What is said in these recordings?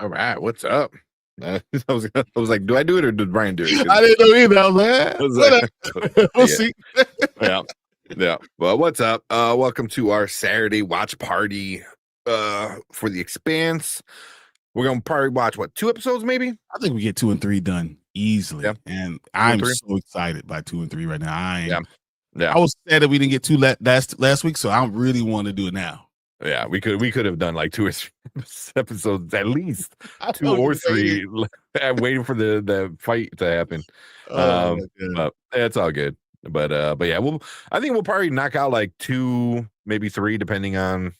All right, what's up? I was like, do I do it or did Brian do it? I didn't know either. I was like, I was what we'll yeah, see. yeah, yeah. Well, what's up? Welcome to our Saturday watch party for the Expanse. We're gonna probably watch what, 2 episodes maybe? I think we get 2 and 3 done easily, Yeah, and 2 and I'm 3. so excited by 2 and 3 right now. Yeah, I was sad that we didn't get 2 last week, so I really want to do it now. yeah. We could have done like 2 or 3 episodes at least, I 2 know or you waited. 3, waiting for the fight to happen. Oh my god. But it's all good. But yeah, I think we'll probably knock out like 2, maybe 3, depending on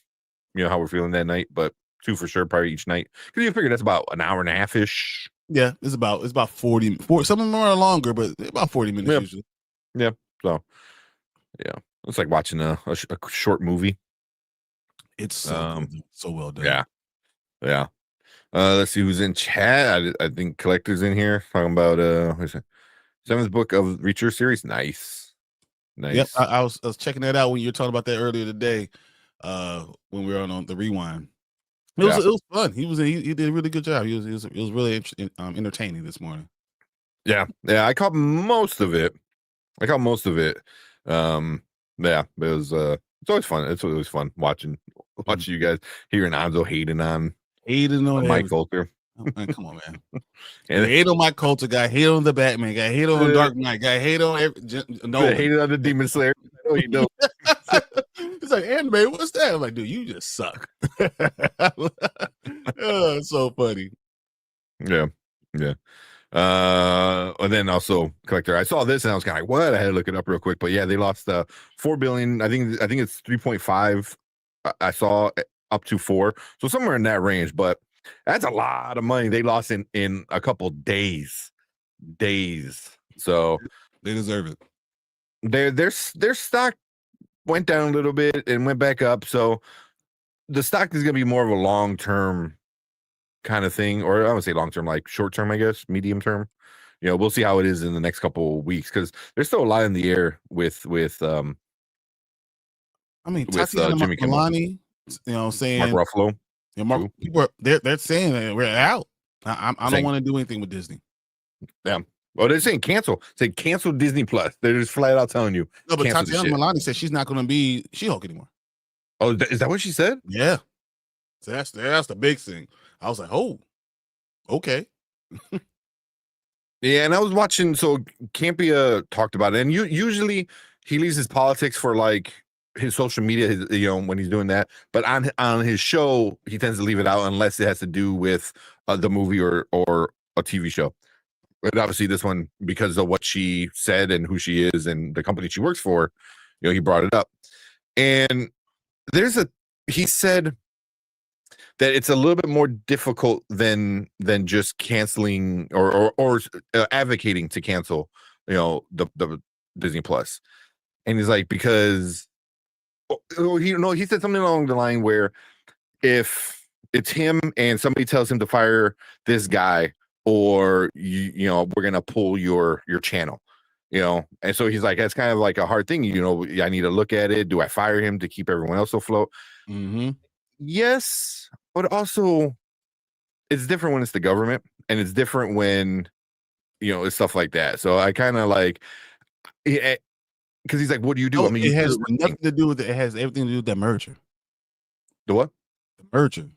how we're feeling that night. But 2 for sure, probably each night. Because you figure that's about an hour and a half ish. Yeah, it's about 40. Some of them are longer, but about 40 minutes usually. Yeah. So yeah, it's like watching a short movie. It's so well done. Yeah, yeah. Let's see who's in chat. I think Collector's in here talking about what's it? 7th book of Reacher series. Nice. Yep, I was checking that out when you were talking about that earlier today. When we were on the rewind, it was fun. He did a really good job. It was really entertaining this morning. Yeah, I caught most of it. Yeah, it was it's always fun. It's always fun watching you guys, hearing Anzo hating on Mike Coulter. Oh, man, come on, man. And hate on Mike Coulter, guy hate on the Batman, guy hate on Dark Knight, guy hate on hated on the Demon Slayer. I know you know. It's like, anime, what's that? I'm like, dude, you just suck. Oh, it's so funny. Yeah. And then also Collector, I saw this and I was kind of like, what? I had to look it up real quick, but yeah, they lost 4 billion. I think it's 3.5. I saw up to 4, so somewhere in that range. But that's a lot of money they lost in a couple days. So they deserve it. Their stock went down a little bit and went back up. So the stock is going to be more of a long-term kind of thing, or I would say long-term, like short-term, I guess, medium-term. We'll see how it is in the next couple of weeks because there's still a lot in the air with Tatiana Jimmy Kimmel, Milani, saying Mark Ruffalo. People they're saying that we're out. I don't want to do anything with Disney. Yeah. Well, they're saying cancel. Say cancel Disney Plus. They're just flat out telling you. No, but Tatiana Milani said she's not going to be She-Hulk anymore. Oh, is that what she said? Yeah. So that's the big thing. I was like, oh, okay. Yeah, and I was watching. So Campia talked about it, and usually he leaves his politics for like his social media, when he's doing that. But on his show, he tends to leave it out unless it has to do with the movie or a TV show. But obviously, this one, because of what she said and who she is and the company she works for, he brought it up. And he said that it's a little bit more difficult than just canceling or advocating to cancel, the Disney Plus. And he's like, because he said something along the line where if it's him and somebody tells him to fire this guy, or we're gonna pull your channel, and so he's like, that's kind of like a hard thing. I need to look at it. Do I fire him to keep everyone else afloat? Mm-hmm. Yes, but also it's different when it's the government, and it's different when it's stuff like that. So I kind of like, because he's like, what do you do? I mean, it has nothing to do with it. It has everything to do with that merger. The what? The merger.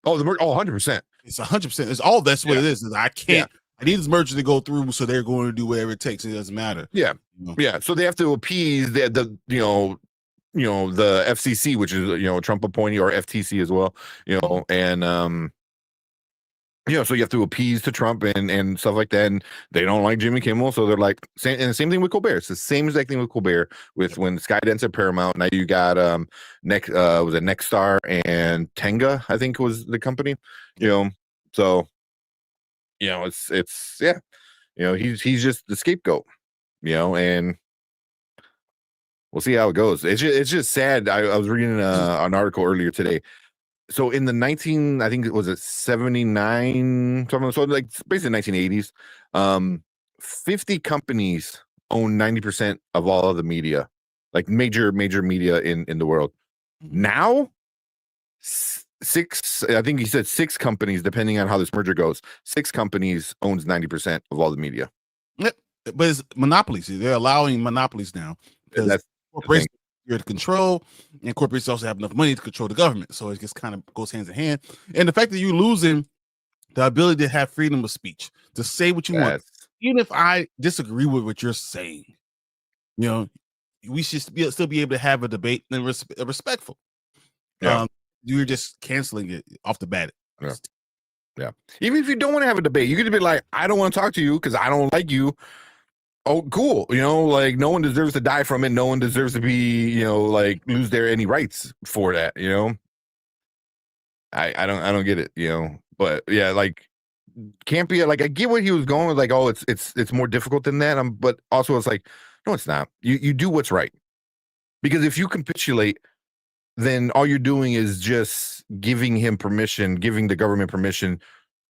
Oh, the merger. Oh, 100%. It's 100%. It's all that's what it is. I can't. Yeah. I need this merger to go through, so they're going to do whatever it takes. It doesn't matter. Yeah, yeah. So they have to appease the FCC, which is Trump appointee, or FTC as well. And so you have to appease to Trump and stuff like that. And they don't like Jimmy Kimmel, so they're like, and the same thing with Colbert. It's the same exact thing with Colbert with when Skydance at Paramount. Now you got was it Nexstar and Tenga, I think was the company. So it's yeah. He's just the scapegoat. And we'll see how it goes. It's just sad. I was reading an article earlier today. So in the I think it was 79, so like basically 1980s, 50 companies own 90% of all of the media, like major media in the world. Now I think he said 6 companies, depending on how this merger goes. 6 companies owns 90% of all the media. Yep. But it's monopolies. They're allowing monopolies now because That's corporations are to control, and corporations also have enough money to control the government. So it just kind of goes hands in hand. And the fact that you're losing the ability to have freedom of speech, to say what you want, even if I disagree with what you're saying, you know, we should still be able to have a debate and respectful. Yeah. You're just canceling it off the bat. Yeah. Yeah. Even if you don't want to have a debate, you could be like, I don't want to talk to you because I don't like you. Oh, cool. You know, like no one deserves to die from it. No one deserves to be, you know, like lose their any rights for that, you know. I don't get it, you know. But yeah, like can't be like I get what he was going with, like, oh, it's more difficult than that. But also it's like, no, it's not. You do what's right. Because if you capitulate, then all you're doing is just giving the government permission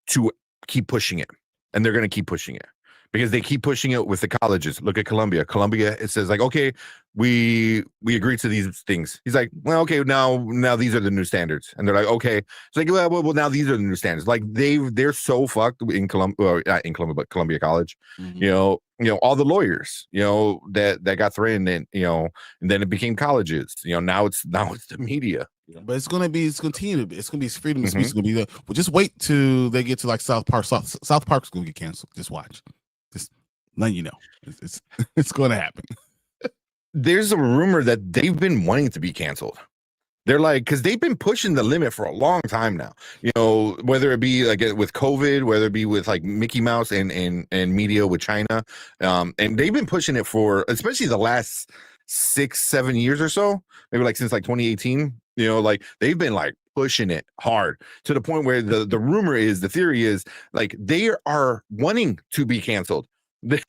to keep pushing it. And they're going to keep pushing it because they keep pushing it with the colleges. Look at Columbia. It says like, okay, we agree to these things. He's like, well, okay, now these are the new standards. And they're like, okay. It's like, well, now these are the new standards. Like they're so fucked in Columbia, not in Columbia, but Columbia College, you know, all the lawyers, you know, that got threatened, and, you know, and then it became colleges, you know, now it's the media. But it's gonna be freedom of speech is gonna be there. Well, just wait till they get to like South Park. South Park's gonna get canceled. Just watch. Just letting you know. It's gonna happen. There's a rumor that they've been wanting to be canceled. They're like, because they've been pushing the limit for a long time now, you know, whether it be like with COVID, whether it be with like Mickey Mouse and media with China. And they've been pushing it for especially the last 6-7 years or so, maybe like since like 2018, you know, like they've been like pushing it hard to the point where the theory is like they are wanting to be canceled,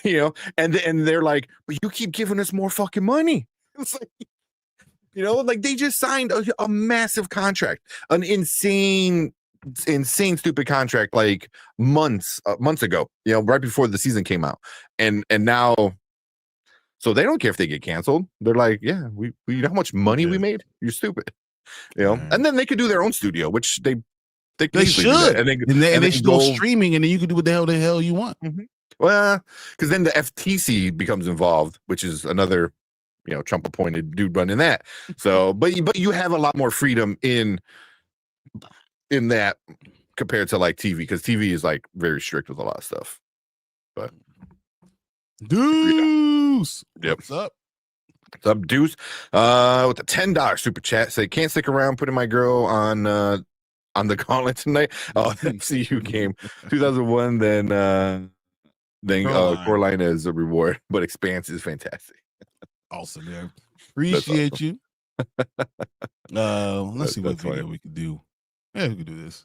you know, and they're like, but you keep giving us more fucking money. It's like, you know, like they just signed a massive contract, an insane stupid contract, like months ago, you know, right before the season came out, and now, so they don't care if they get canceled. They're like, yeah, we you know how much money we made? You're stupid, you know. And then they could do their own studio, which they should, and they should go streaming, and then you can do what the hell you want. Well, because then the FTC becomes involved, which is another, you know, Trump appointed dude running that. So, but you have a lot more freedom in that compared to like TV, because TV is like very strict with a lot of stuff. But Deuce, yep. What's up? What's up, Deuce? With the $10 super chat, say can't stick around putting my girl on the gauntlet tonight. Oh, MCU game 2001, then Coraline as a reward, but Expanse is fantastic. Awesome, man. Appreciate awesome. You. Let's see what video we can do. Yeah, we can do this.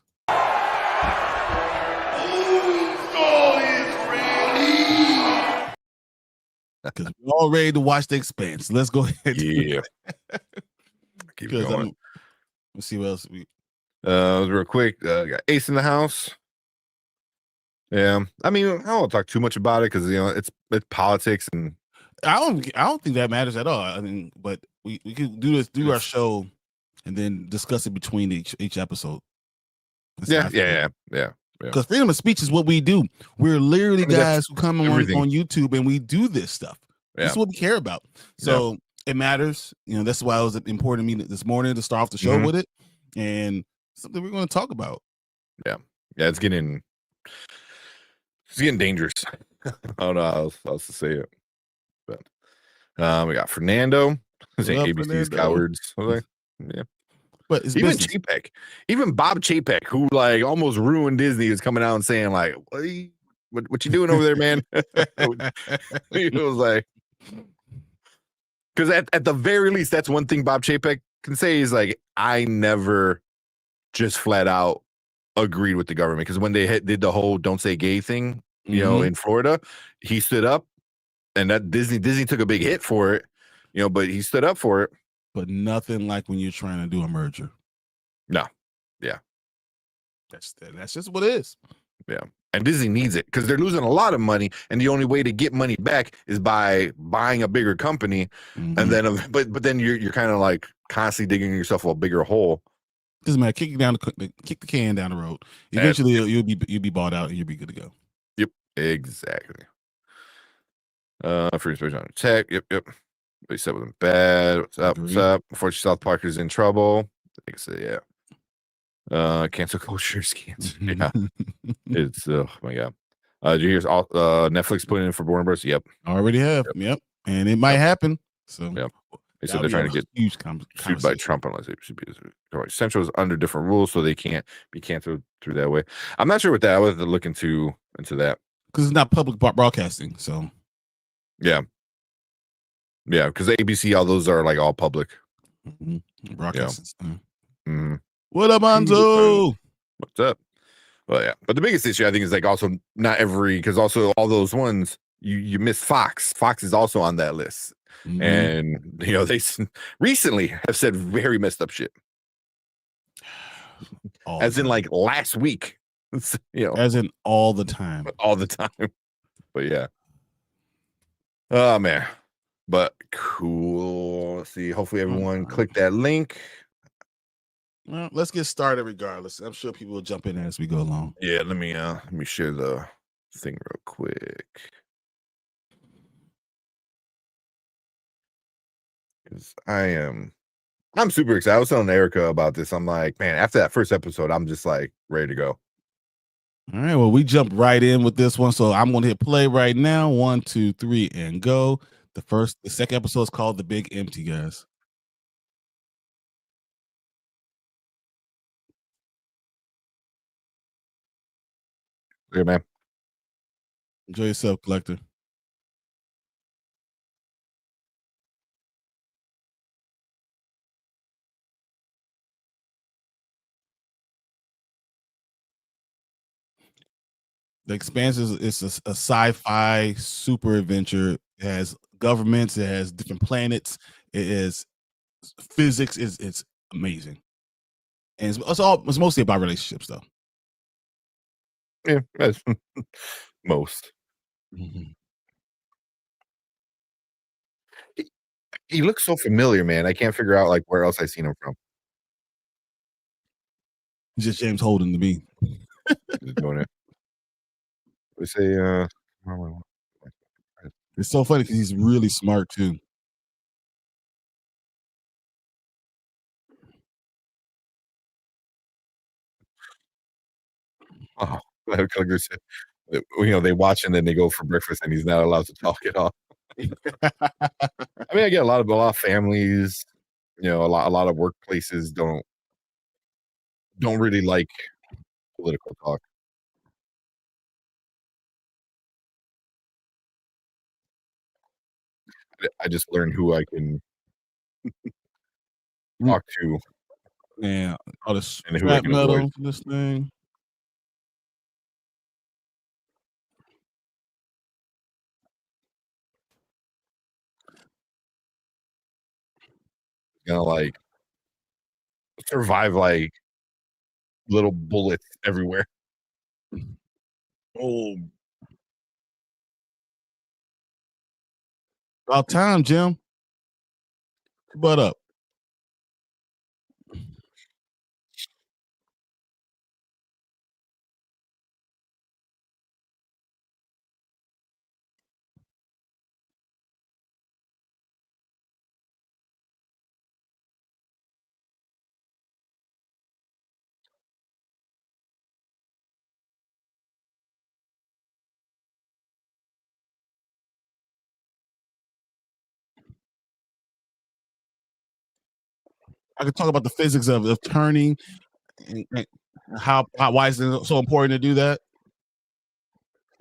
Because we're all ready to watch The Expanse. Let's go ahead. Yeah. Keep going. Let's see what else we. Real quick, got Ace in the house. Yeah, I mean, I don't want to talk too much about it because, you know, it's politics, and I don't think that matters at all. I mean, but we could do our show and then discuss it between each episode. Yeah. Because freedom of speech is what we do. We're literally guys who come on YouTube and we do this stuff. Yeah. This is what we care about. So it matters. You know, that's why it was important to me this morning to start off the show with it, and something we're going to talk about. Yeah, it's getting dangerous. I don't know how else to say it, but we got Fernando saying ABC's cowards. Okay. Yeah. But it's even Chapek, even Bob Chapek, who like almost ruined Disney, is coming out and saying like, what you doing over there, man? He was like, because at the very least, that's one thing Bob Chapek can say is like, I never just flat out agreed with the government, because when they did the whole "don't say gay" thing, you know, in Florida, he stood up, and that Disney took a big hit for it, you know, but he stood up for it. But nothing like when you're trying to do a merger. No, yeah, that's just what it is. Yeah, and Disney needs it because they're losing a lot of money, and the only way to get money back is by buying a bigger company, and then but then you're kind of like constantly digging yourself a bigger hole, Doesn't matter. Kick the can down the road. And Eventually, you'll be bought out and you'll be good to go. yep, exactly. Free space on tech. Yep, yep. They said with him bad. What's up? What's Agree. up? Unfortunately, South Park is in trouble. I say, yeah. Cancel culture is cancer. Yeah, it's oh my god. Did you hear Netflix putting in for Warner Bros? Yep, Already have. yep, Yep. And it might yep, happen. So yep. They said that'll they're be trying a to get huge sued by conversation Trump unless it should be Central is under different rules, so they can't be canceled through that way. I'm not sure what that. I was looking into that. because it's not public broadcasting. So Yeah, yeah, because ABC, all those are like all public. Yeah. broadcasting. Mm-hmm. What up, Anzo? What's up? Well, yeah, but the biggest issue I think is like also not every because also all those ones you miss Fox. Fox is also on that list, and they recently have said very messed up shit, as in like last week, as in all the time, all the time. But yeah, oh man, but cool. Let's see. Hopefully everyone click that link. Well, let's get started regardless. I'm sure people will jump in as we go along. Yeah, let me share the thing real quick. Because I'm super excited. I was telling Erica about this. I'm like, man, after that first episode, I'm just like ready to go. All right. Well, we jump right in with this one. So I'm going to hit play right now. 1, 2, 3, and go. The second episode is called The Big Empty, guys. Yeah, man. Enjoy yourself, collector. The Expanse is a sci-fi super adventure. It has governments. It has different planets. It is physics. It's amazing, and it's mostly about relationships, though. Yeah, that's most. He, he looks so familiar, man. I can't figure out like where else I've seen him from. It's just James Holden to me. Just doing it. We say, It's so funny because he's really smart too. oh, Clicker said, they watch and then they go for breakfast, and he's not allowed to talk at all. I mean, I get a lot of families, a lot of workplaces don't really like political talk. I just learned who I can talk to Yeah, all the and who I scrap can avoid. metal for this thing. Like survive like little bullets everywhere. Oh, about time, Jim. Butt up. I could talk about the physics of turning and why is it so important to do that?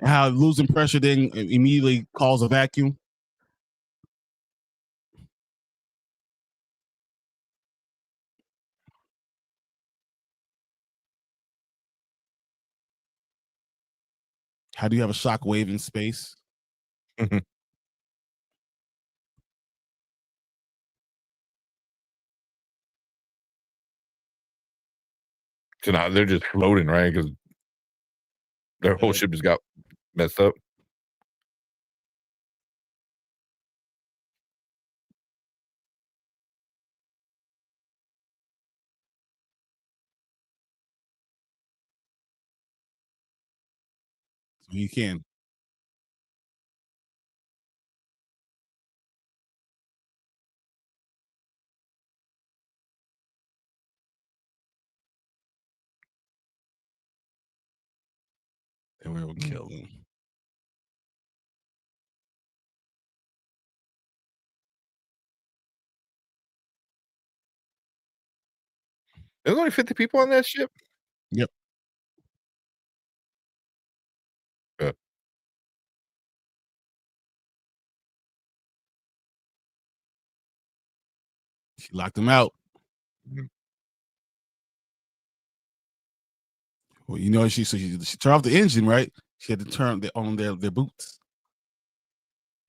And how losing pressure then immediately causes a vacuum. How do you have a shock wave in space? So now they're just floating, right? Because their whole ship just got messed up. He can. And we will Mm. kill him. There's only 50 people on that ship? Yep. Uh, She locked him out. mhm. Well, you know, she turned off the engine, right? She had to turn on their boots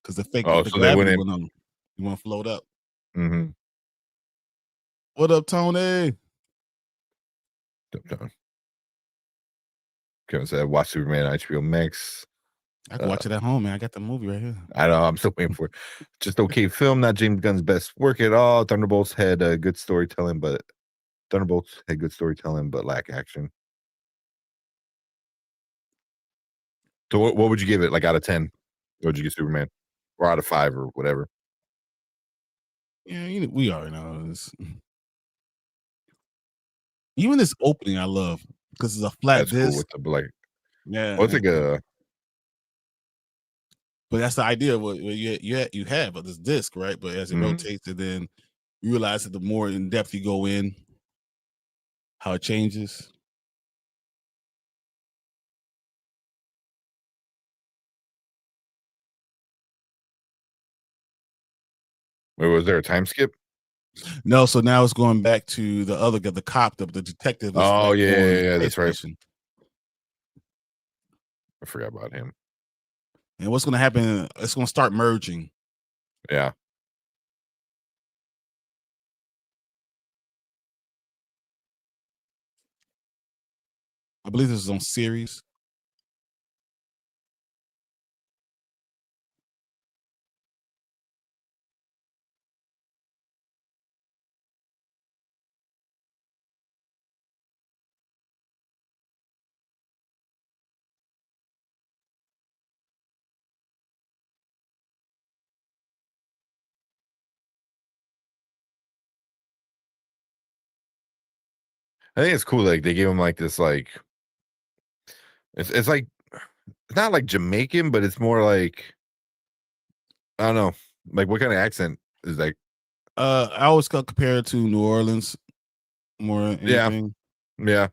because Oh, the so they gravity wouldn't. went on them. You want to float up. Mhm. What up, Tony? Kevin said, "Watch Superman on HBO Max." I can Uh, watch it at home, man. I got the movie right here. I know, I'm still waiting for it. Just okay film, not James Gunn's best work at all. Thunderbolts had good storytelling, but lack action. So what would you give it, like, out of 10? What would you give Superman? Or out of 5 or whatever? Yeah, we already know this. Even this opening, I love because it's a flat That's cool disc. with the, like, Yeah, oh, it's like a but that's the idea of what you have this disc, right? But as it mhm. rotates, and then you realize that the more in depth you go in, how it changes. Wait, was there a time skip? No, so now it's going back to the other guy, the cop, the detective is Oh, back yeah, on yeah, the yeah, space that's right. station. I forgot about him. And what's going to happen? It's going to start merging. Yeah. I believe this is on series. I think it's cool, like, they gave him, like, this, like it's like it's not like Jamaican, but it's more like I don't know, like, what kinda accent is like I always compare it to New Orleans more than yeah, anything. yeah.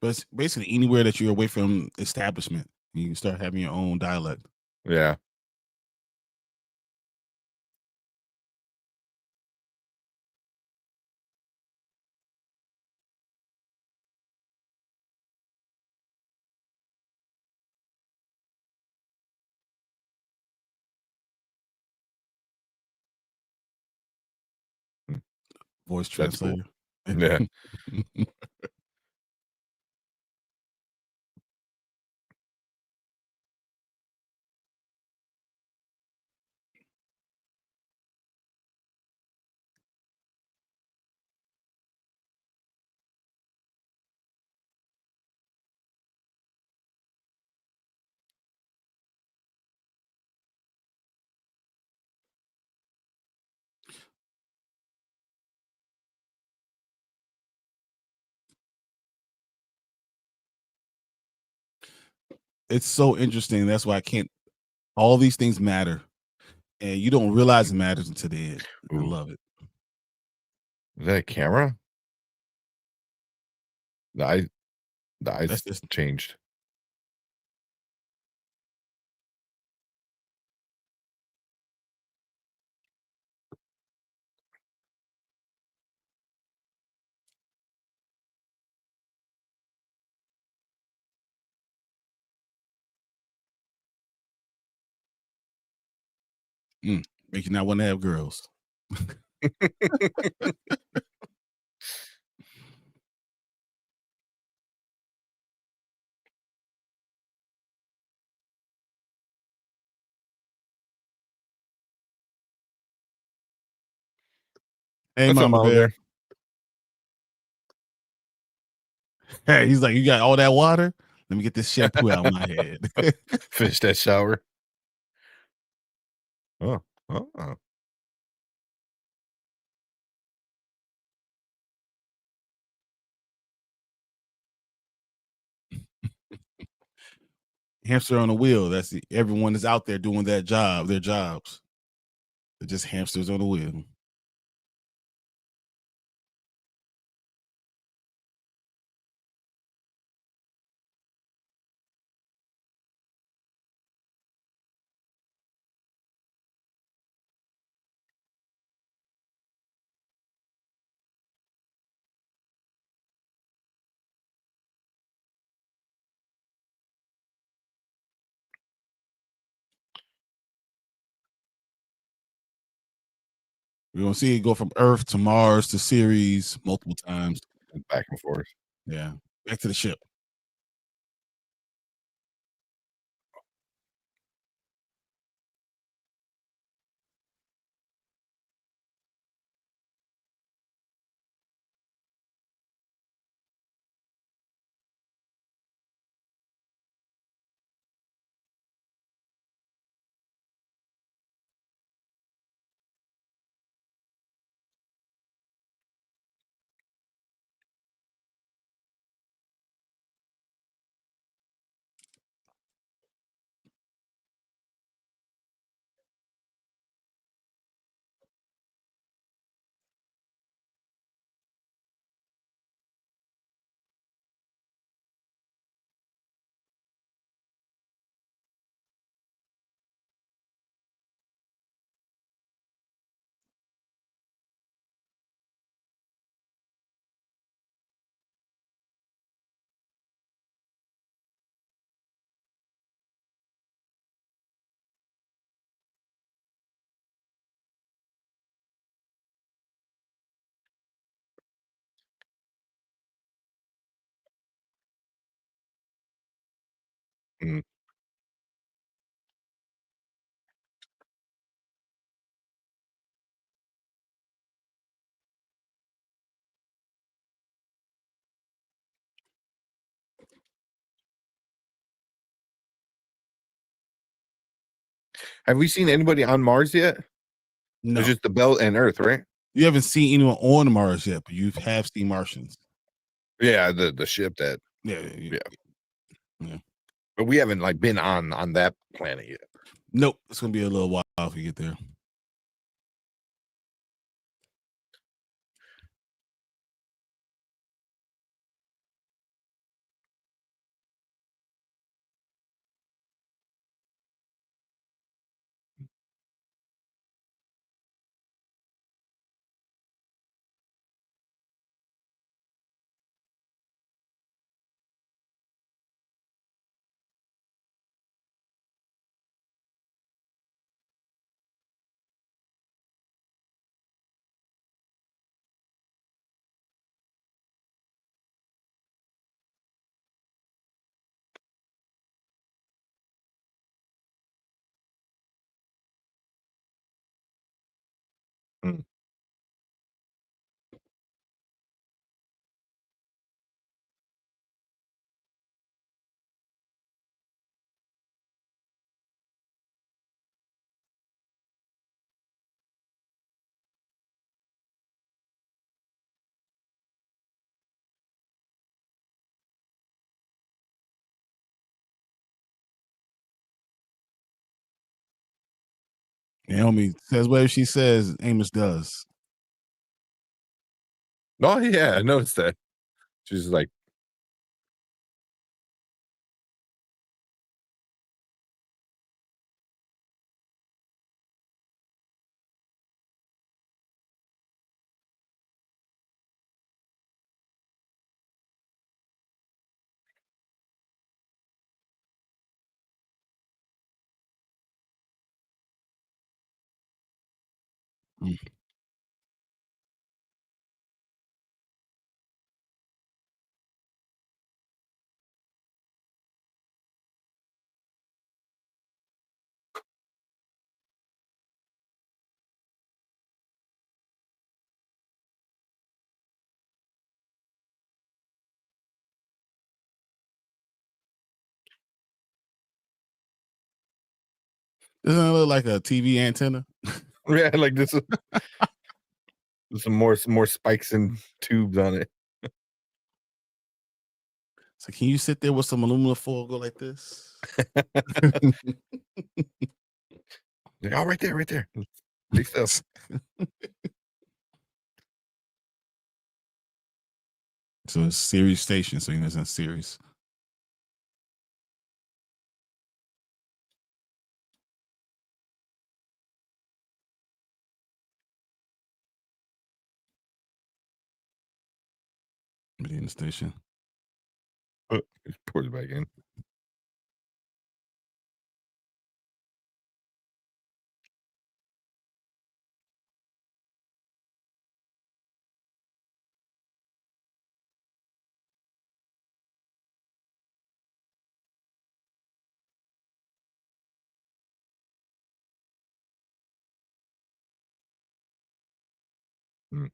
But it's basically anywhere that you're away from establishment, you can start having your own dialect. Yeah, mm, Voice that's cool. translator. Yeah. It's so interesting. That's why I can't. All these things matter, and you don't realize it matters until the end. I Ooh, love it. is that a camera? The eye the That's eyes just changed. make you not want to have girls. Hey, What's up, Mama Mama Bear. Bear? Hey, he's like, you got all that water? Let me get this shampoo out of my head. Finish that shower. Oh, oh. Hamster on a wheel. Everyone is out there doing their jobs. They're just hamsters on a wheel. We're gonna see it go from Earth to Mars to Ceres multiple times. Back and forth. Yeah. Back to the ship. Mm. Have we seen anybody on Mars yet? No. It's just the belt and Earth, right? You haven't seen anyone on Mars yet, but you have seen Martians. Yeah, the ship that. Yeah. Yeah. But we haven't like been on that planet yet. Nope. It's gonna be a little while if we get there. Mm. Naomi says whatever she says, Amos does. Oh yeah, I noticed that. She's like, Mm. Doesn't that look like a TV antenna? Yeah, like this is some more spikes and tubes on it. So can you sit there with some aluminum foil, go like this? Like, oh, right there, right there. Stay still. So it's series station, so you know it's not series. Median station. Just pour it back in. Mm.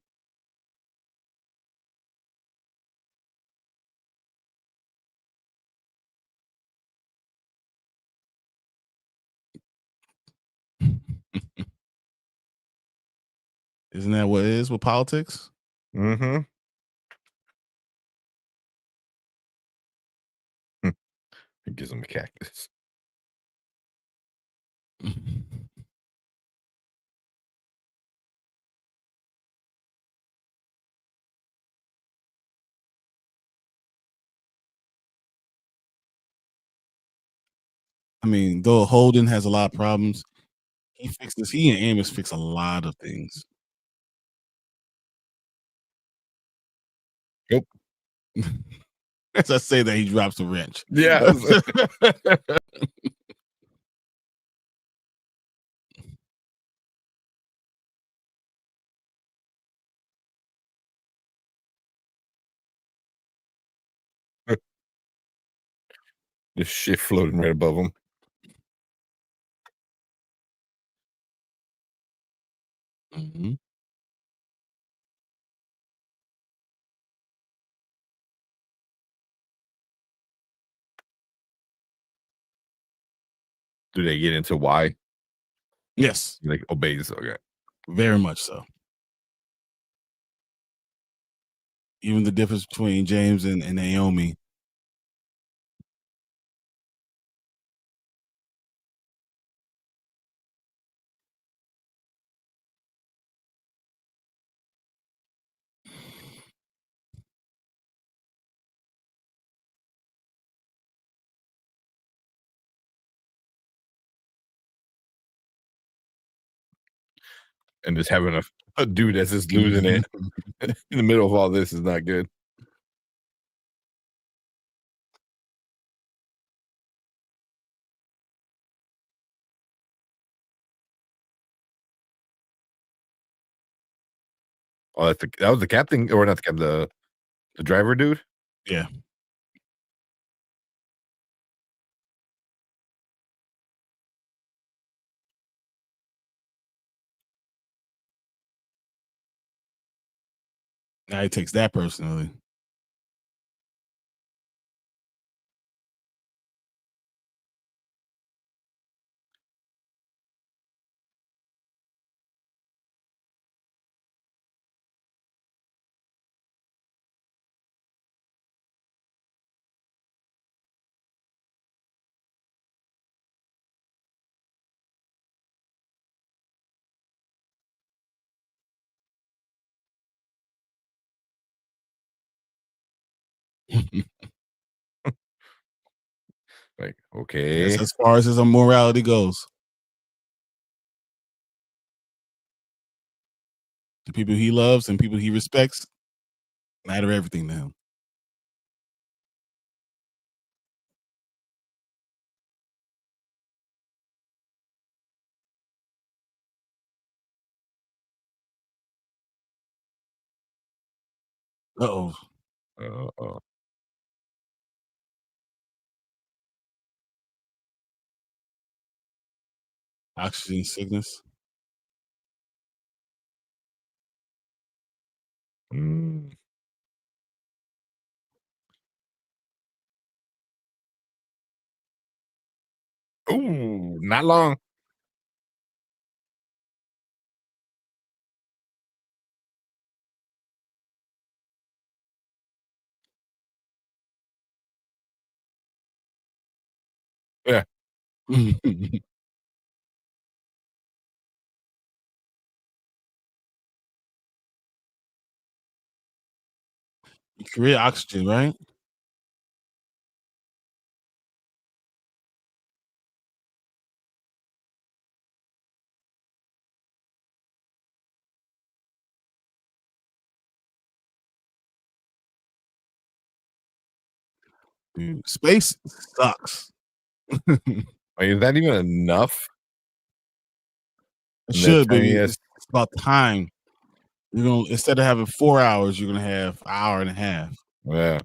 Isn't that what it is with politics? Mhm. It gives him a cactus. I mean, though Holden has a lot of problems, he and Amos fix a lot of things. Nope. As I say that, he drops a wrench. Yeah. This shit floating right above him. Mhm. Do they get into why Yes, he, like, obeys? Okay. very much so. Even the difference between James and Naomi. And just having a dude that's just losing it in the middle of all this is not good. Oh, that was the captain, or not the captain, the driver dude? Yeah. Now he takes that personally. Like, That's okay. as far as his morality goes. The people he loves and people he respects matter everything to him. Uh-oh. Uh-oh. Oxygen sickness. Mm. Ooh, not long. Yeah. You create oxygen, right? Dude, space sucks. It Like, is that even enough in that should, tiny baby. ass? It's about time. You're gonna instead of having 4 hours, you're gonna have an hour and a half. Yeah.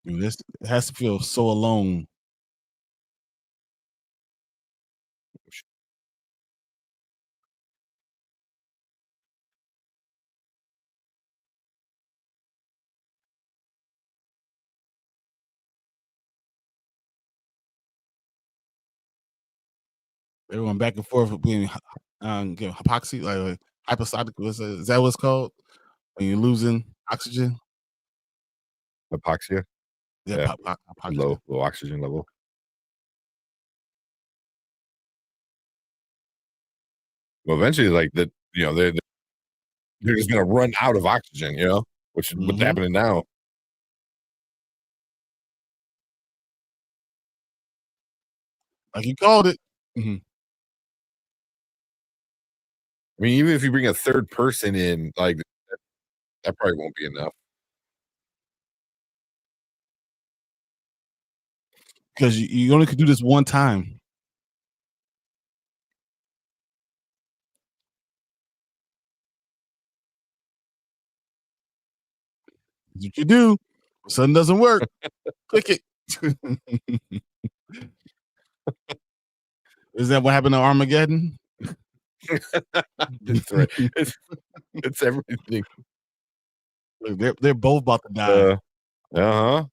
Dude, this it has to feel so alone. They're going back and forth between hypoxia, like hypoxic. Is that what's called when you're losing oxygen? Hypoxia. Yeah, Yeah. hypoxia. Low oxygen level. Well, eventually, like they're just gonna run out of oxygen, which is what's Hmm. happening now. Like you called it. Mhm. I mean, even if you bring a third person in, like that probably won't be enough. Because you only could do this one time. That's what you do. Something doesn't work. Click it. Is that what happened to Armageddon? It's right. It's everything. Look, they're both about to die. Uh, uh-huh.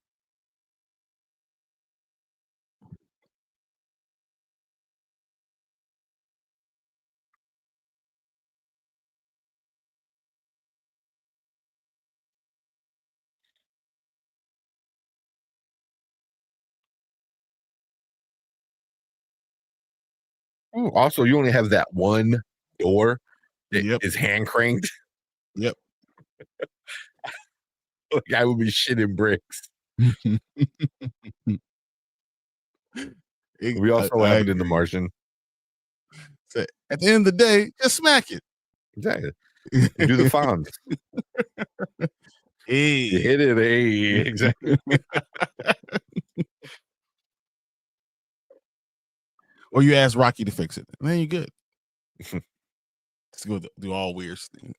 Ooh, also, you only have that one door that Yep. is hand cranked. Yep. Like I would be shitting bricks. We all saw what I happened in The agree. Martian. So, at the end of the day, just smack it. Exactly. You do the Fonz. You Hey. hit it. Hey, exactly. Or you ask Rocky to fix it. Then you're good. Just go do all weird things.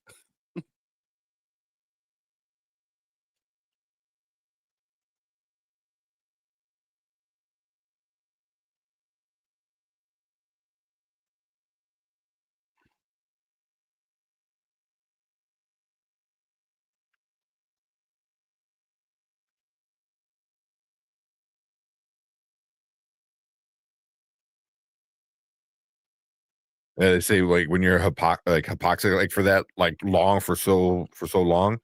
Yeah, they say like when you're hypoxic like for that like long for so long,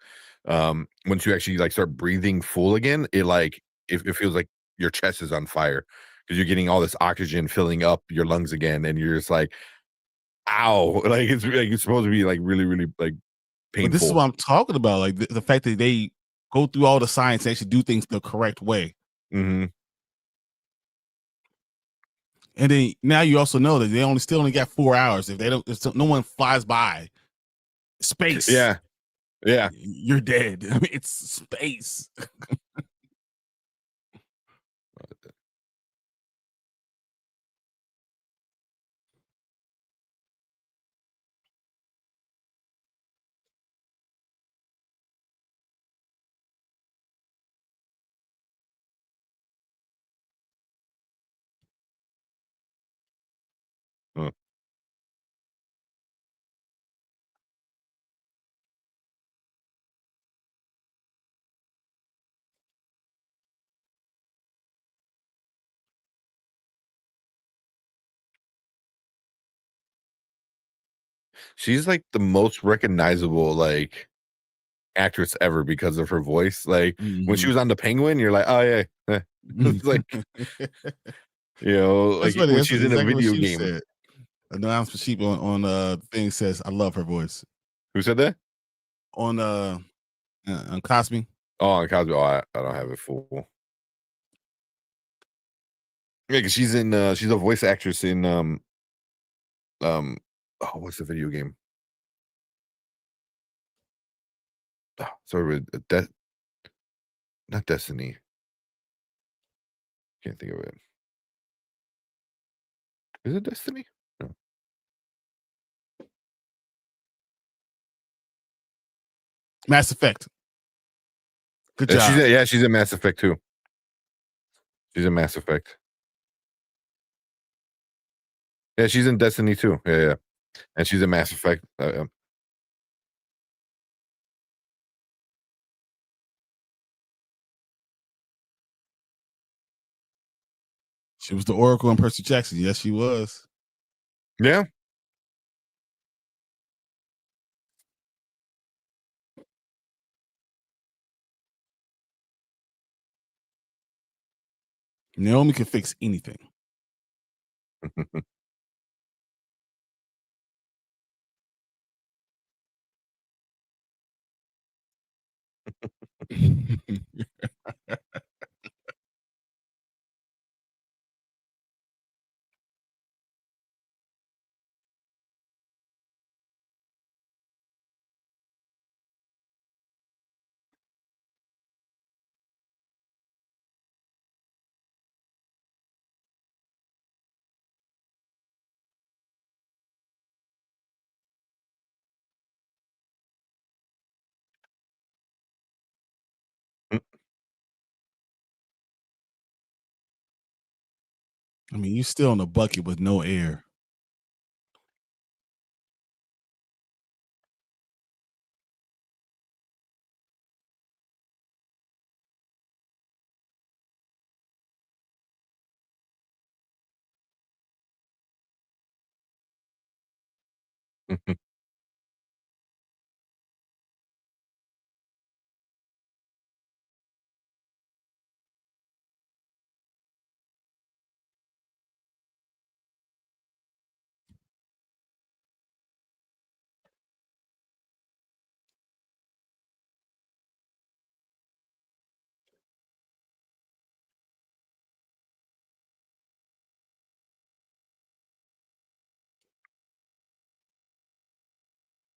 once you actually like start breathing full again, it feels like your chest is on fire because you're getting all this oxygen filling up your lungs again, and you're just like, ow, like it's supposed to be like really, really like But this is painful. what I'm talking about. Like the fact that they go through all the science and actually do things the correct way. Hmm. And then now you also know that they still only got 4 hours. If they don't, if no one flies by space, Yeah, yeah. you're dead. I mean, it's space. She's like the most recognizable like actress ever because of her voice. Like when she Mhm. was on the Penguin, you're like, oh yeah. It's like, That's like funny. when That's she's in a exactly what video she game. said. The announcement sheet on thing says, "I love her voice." Who said that? On Cosby. Oh, on Cosby. Oh, I don't have it full. Yeah, because she's a voice actress in um oh, what's the video game? Oh, sorry, with not Destiny. Can't think of it. Is it Destiny? No. Mass Effect. Good She's job. she's in Mass Effect too. She's in Mass Effect. Yeah, she's in Destiny too. Yeah, yeah. And she's in Mass Effect. She was the Oracle in Percy Jackson. Yes, she was. Yeah. Naomi can fix anything. I mean, you still in a bucket with no air.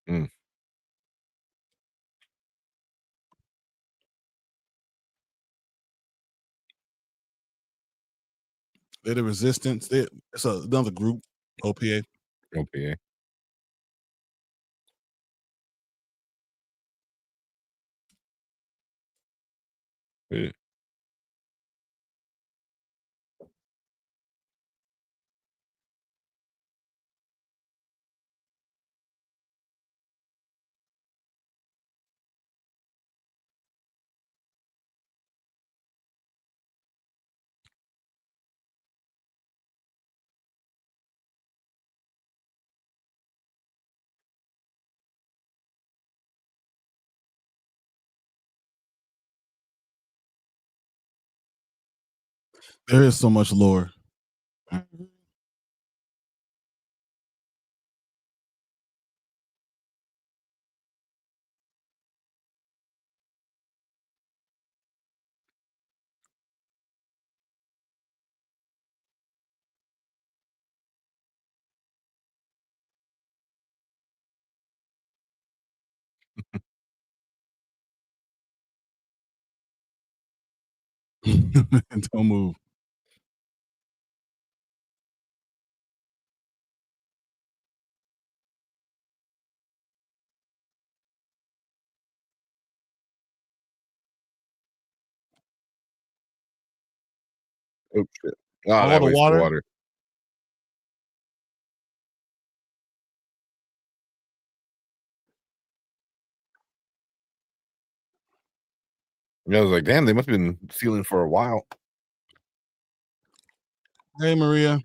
Mm. They're the Resistance. It's another group. OPA. Okay. Yeah. There is so much lore. Don't move. Oh shit. Oh, All that the wastes water. water. Yeah, I was like, damn, they must have been sealing for a while. Hey, Maria.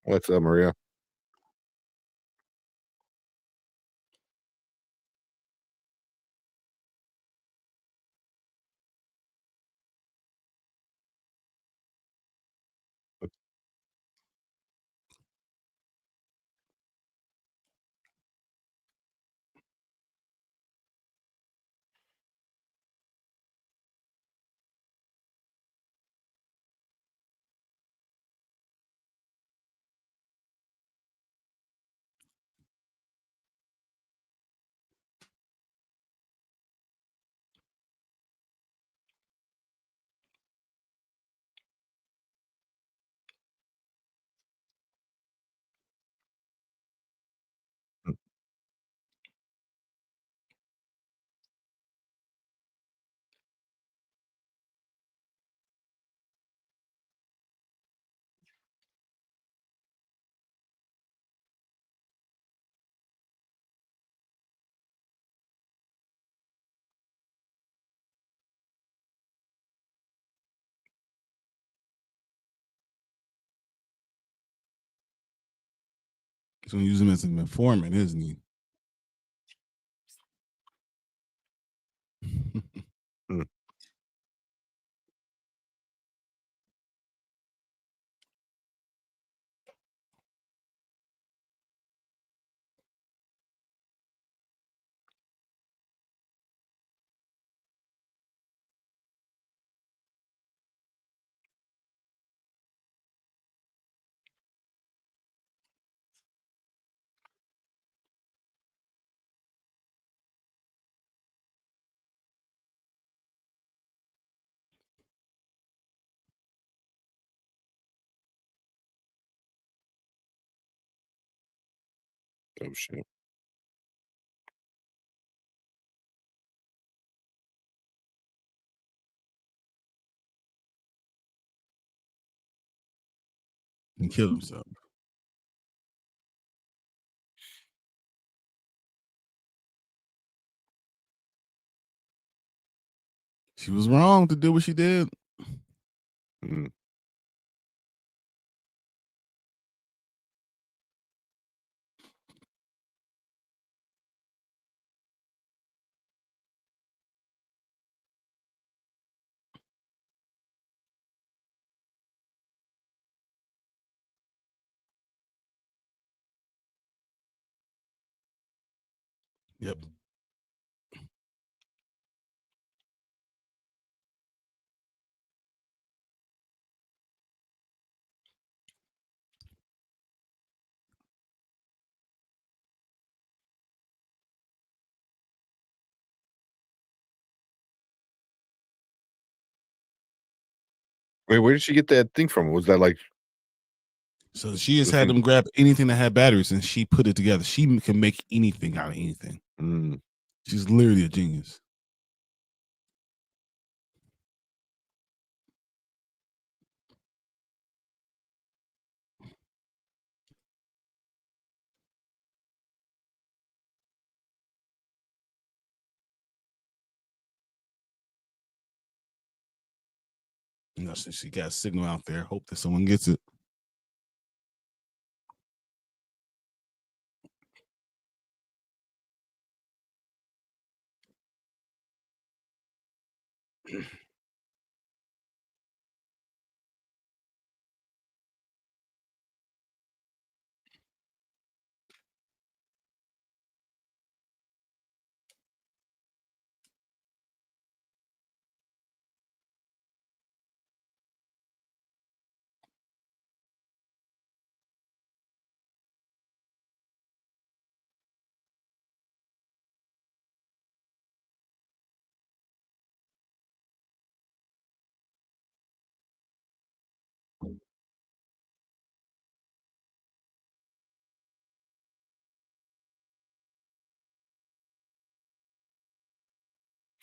What's up, Maria? He's gonna use him as an informant, isn't he? Hmm. Oh shit. And killed himself. She was wrong to do what she did. Hmm. Yep. Wait, where did she get that thing from? Was that like So she just the had thing? them grab anything that had batteries and she put it together. She can make anything out of anything. Mm. She's literally a genius. You know, so she got a signal out there. Hope that someone gets it.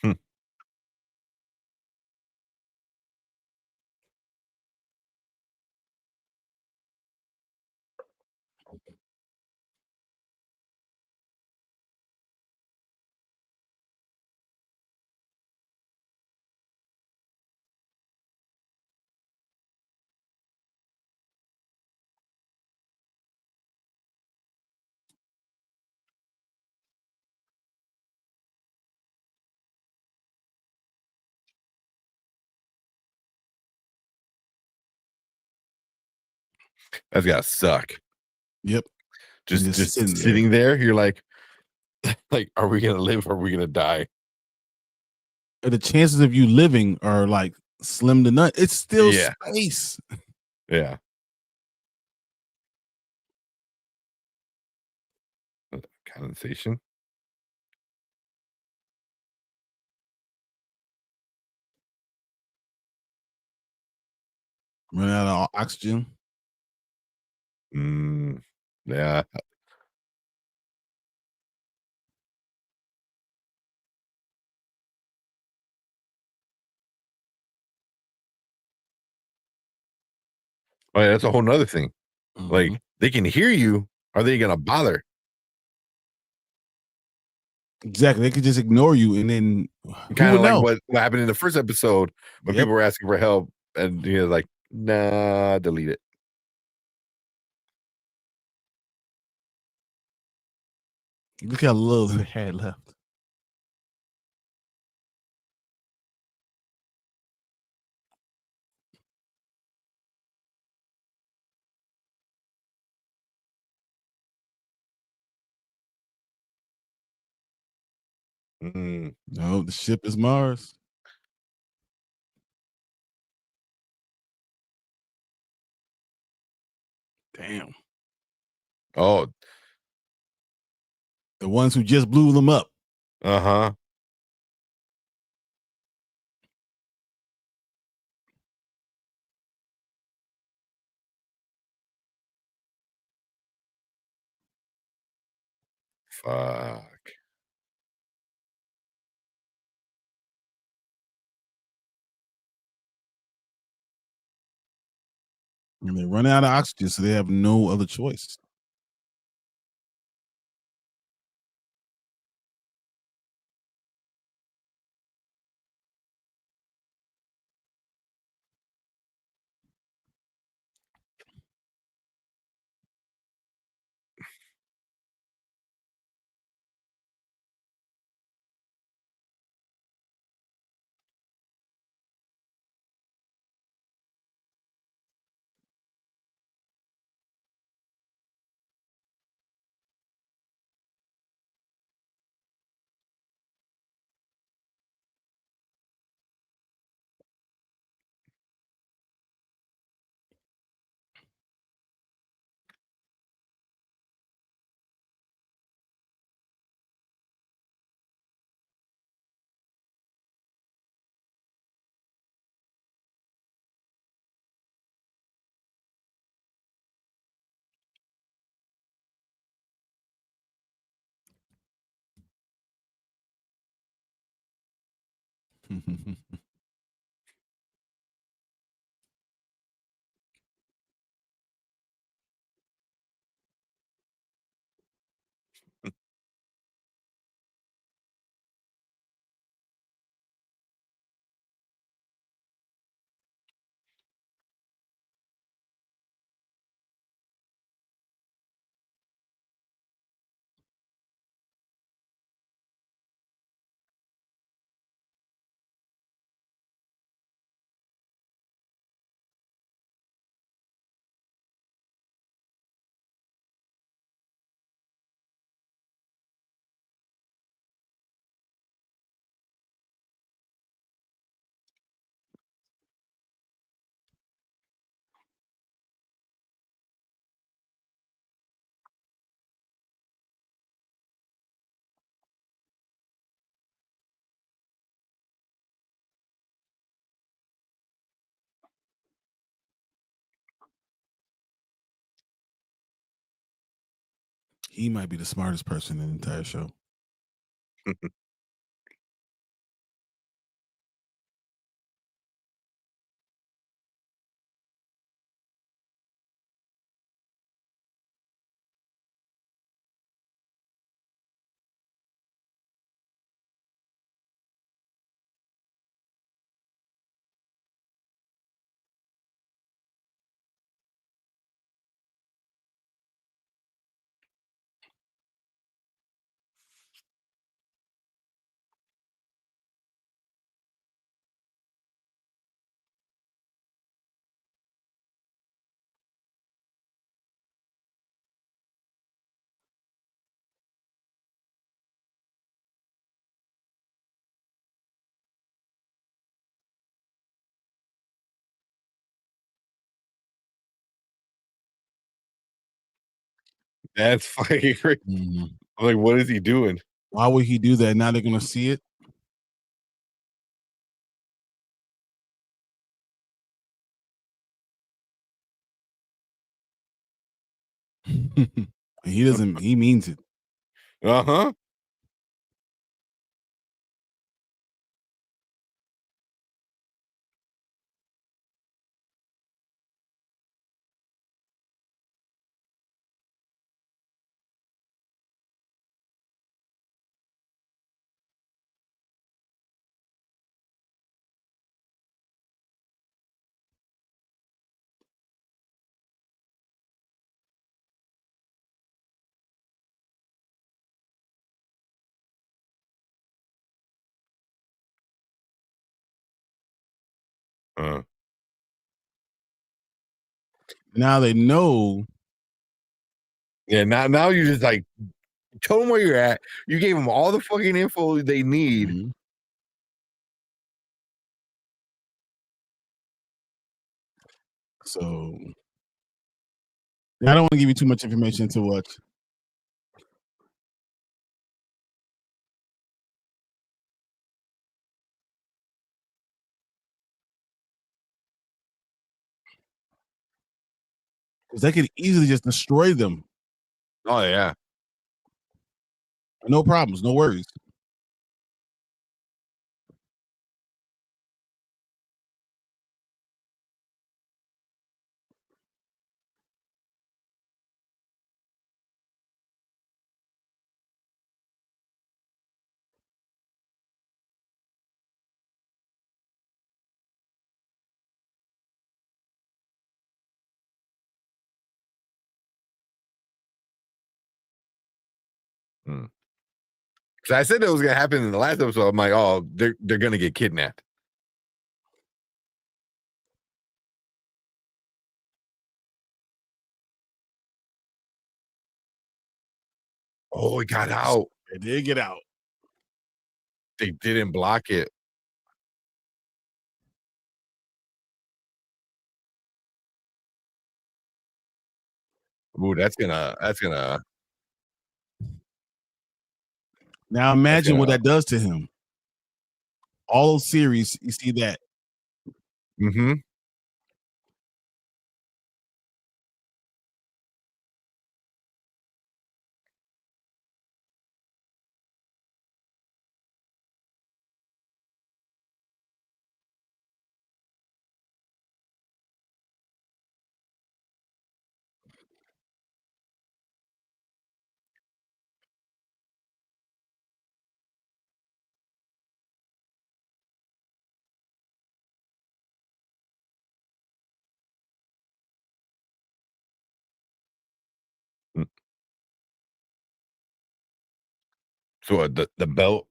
Hmm. That's gotta suck. Yep. And Just sitting there. sitting there, you're like, are we gonna live or are we gonna die? And the chances of you living are like slim to none. It's still Yeah. space. Yeah. Condensation. Run out of oxygen. Mm. Yeah. Oh, yeah, that's a whole nother thing. Mhm. Like, they can hear you. Are they gonna bother? Exactly. They could just ignore you and then who Kind would of like know? what happened in the first episode when Yep. people were asking for help and he was like, nah, delete it. Look how little they had left. Mm. No, the ship is Mars. Damn. Oh, The ones who just blew them up. uh-huh. Fuck. And they run out of oxygen, so they have no other choice. He might be the smartest person in the entire show. That's fucking crazy. Mhm. I'm like, what is he doing? Why would he do that? Now they're gonna see it. He doesn't. He means it. Uh-huh. Uh, Now they know. yeah, now you just like tell them where you're at. You gave them all the fucking info they need. Mhm. So I don't want to give you too much information to watch. Because they could easily just destroy them. Oh yeah. No problems, no worries. Mm. So I said it was gonna happen in the last episode. I'm like, oh, they're gonna get kidnapped. Oh, it got out. They did get out. They didn't block it. Ooh, Now that's imagine what gonna that does to him. All those series, you see that. mm-hmm. Mm. So the belt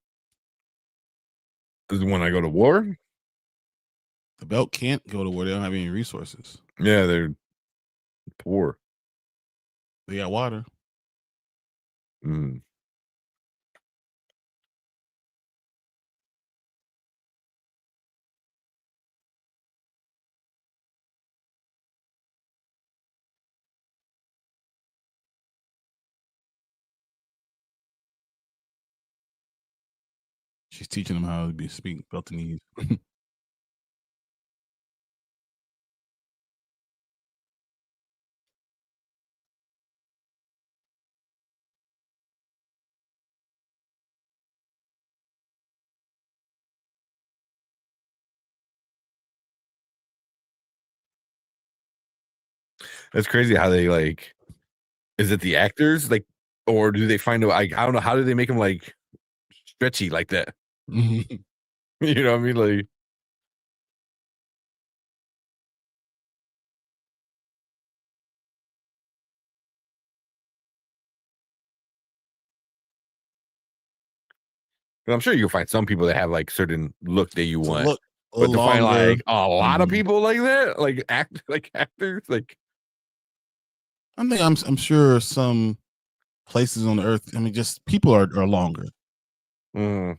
is when I go to war. The belt can't go to where they don't have any resources. Yeah, they're poor. They got water. Mm. She's teaching them how to speak Beltonese. That's crazy how they like. Is it the actors like, or do they find a like? I don't know. How do they make them like stretchy like that? Mhm. You know what I mean? Like, I'm sure you can find some people that have like certain look that you To want, look a but little to find longer. like a lot of Mhm. people like that, like act like actors, like I'm sure some places on the earth. I mean, just people are longer. mm,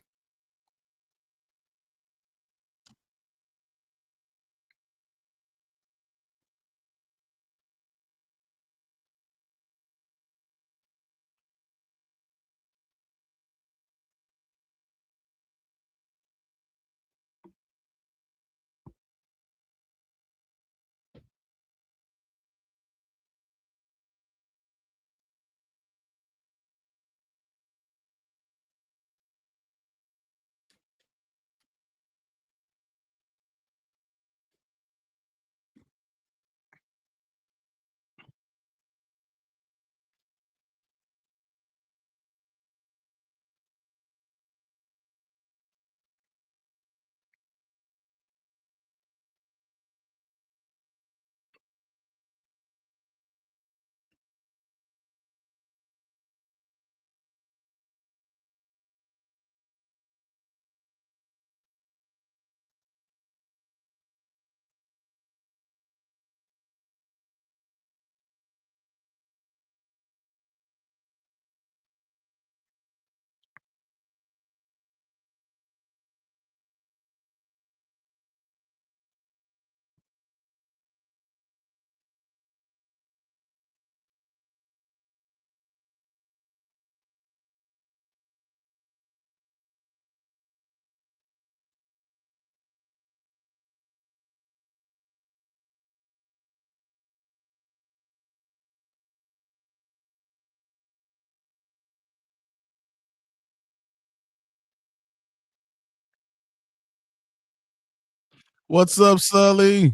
What's up, Sully?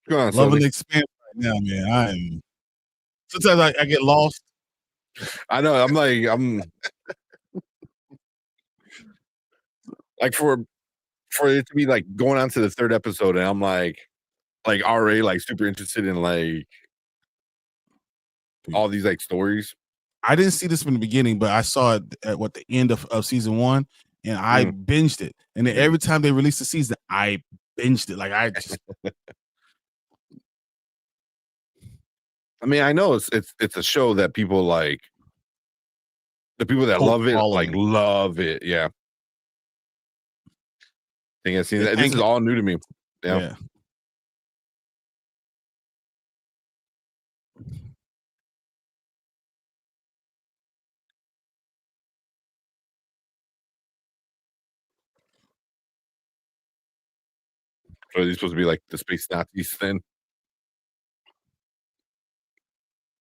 Go on, Loving Sully. the Expanse right now, man. I am. Sometimes I get lost. I know. I'm like for it to be like going on to the third episode, and I'm like already like super interested in like all these like stories. I didn't see this from the beginning, but I saw it at the end of season one, and I Mm, binged it. And then yeah. every time they released the season, I binged it. Like I just I mean, I know it's a show that people like. The people that cult love it like following. love it. Yeah. Thing is, They this can't is get all new to me. Yeah. yeah. So are these supposed to be like the space Nazis then,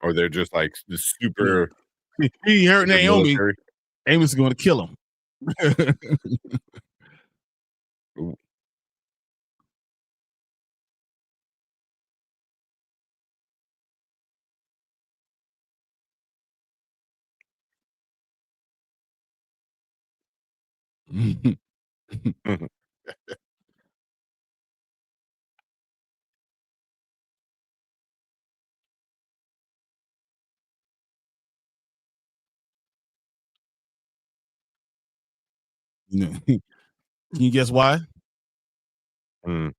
or they're just like the He, super he hurt super Naomi. military? Amos is going to kill him. Ooh. You know, can you guess why? Mm.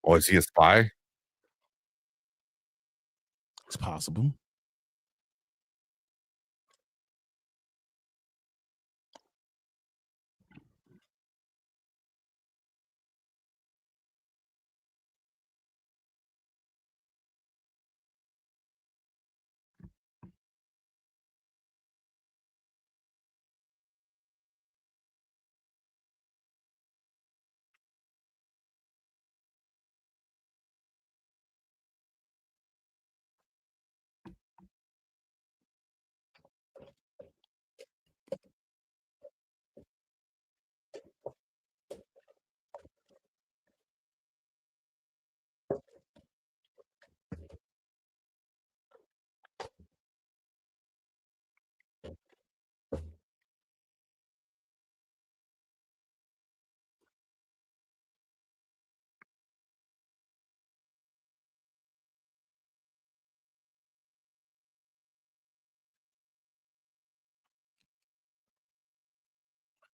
Oh, is he a spy? It's possible.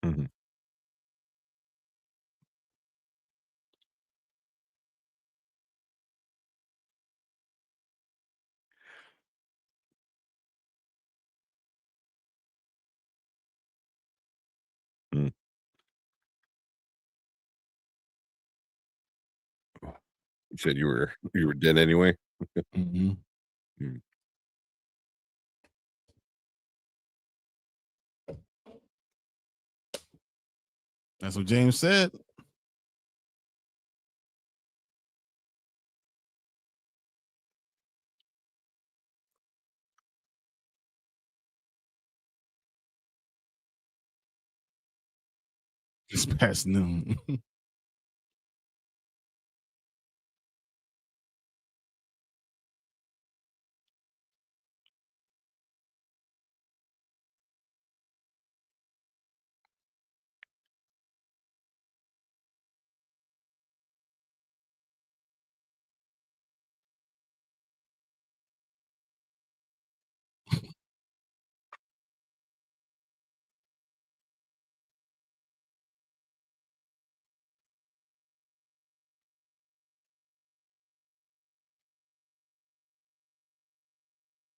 Mhm. Mm. You said you were dead anyway. Mm-hmm. Mm. That's what James said. It's past noon.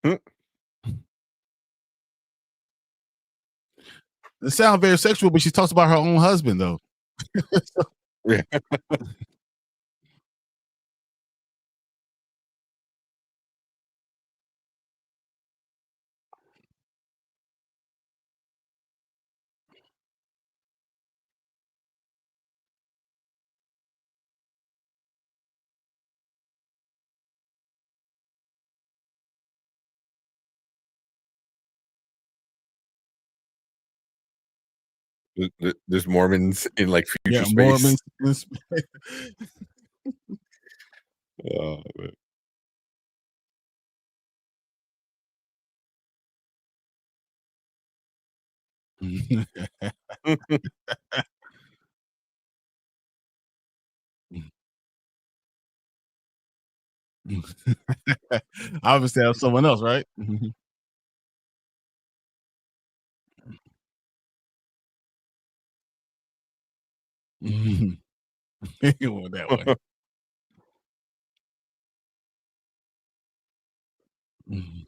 Mm. It sounds very sexual, but she talks about her own husband, though. Yeah. There's Mormons in like future Yeah, space. Mormons in sp Oh, man. Obviously, that's someone else, right? It went that way. Mhm.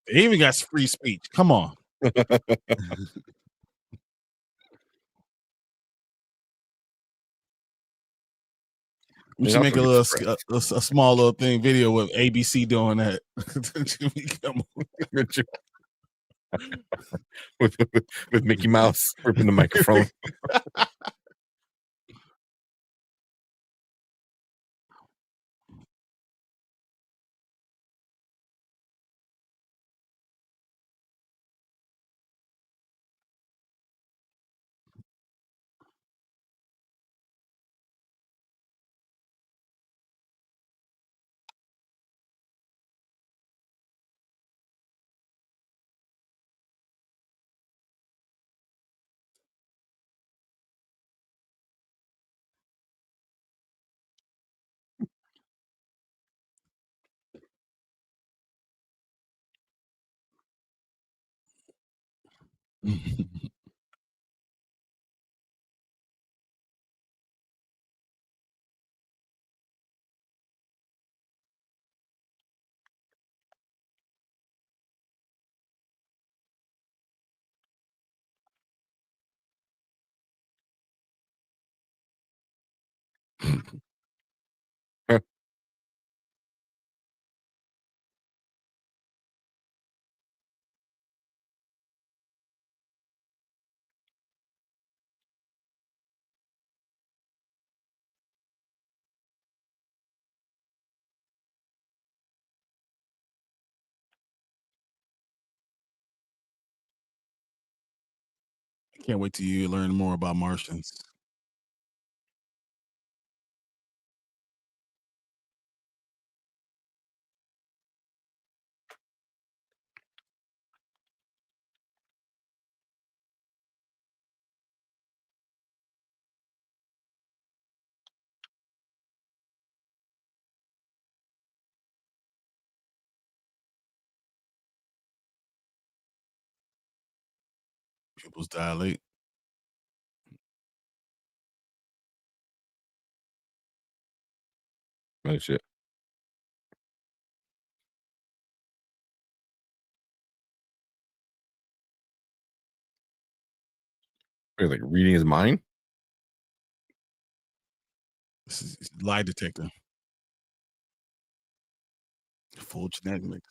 They even got free speech. Come on. We They should also make a get little spread. a small little thing video with ABC doing that. Jimmy Kimmel. With Mickey Mouse ripping the microphone. I can't wait till you learn more about Martians. Pupils dilate. Oh shit. Wait, like reading his mind? This is lie detector. Full genetic mix.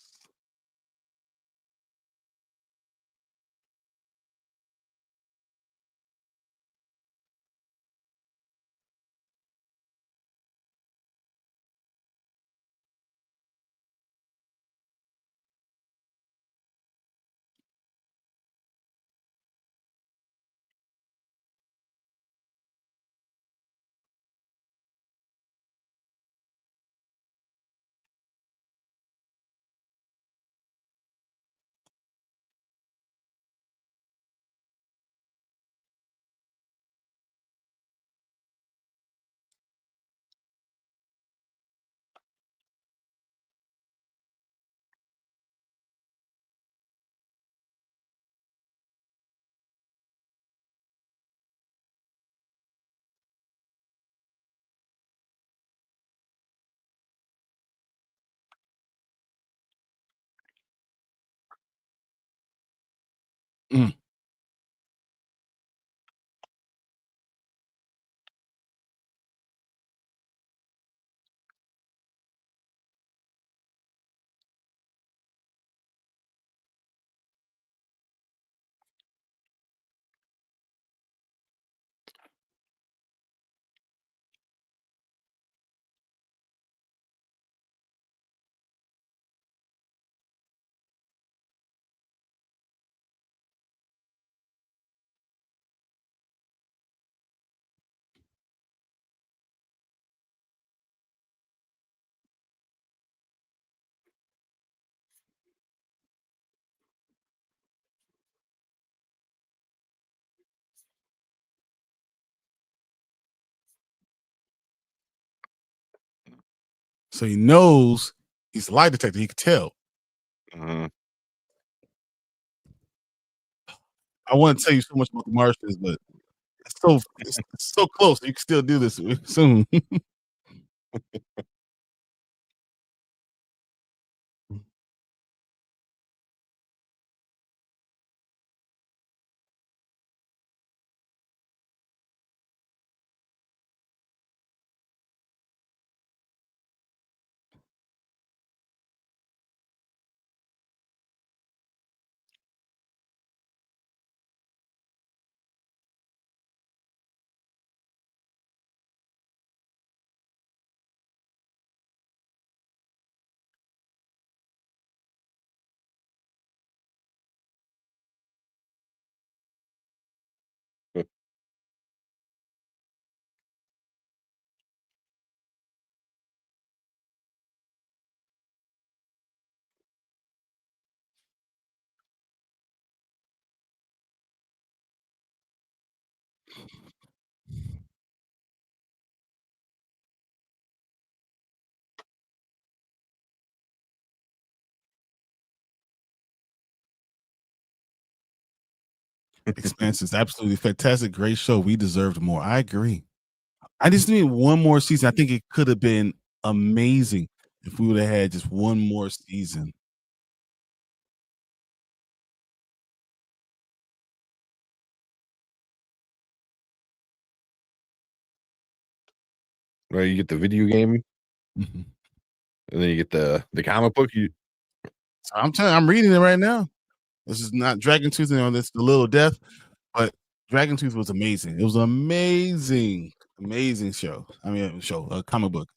Mm. So he knows he's a lie detector. He could tell. Mhm. I want to tell you so much about the Martians, but it's so close. You can still do this soon. Expanse is absolutely fantastic. Great show. We deserved more. I agree. I just need one more season. I think it could have been amazing if we would have had just one more season. Right, you get the video game, Mhm. and then you get the comic book. You So I'm telling you, I'm reading it right now. This is not Dragon Tooth, this the Little Death, but Dragon Tooth was amazing. It was an amazing, amazing show. I mean, show, a comic book.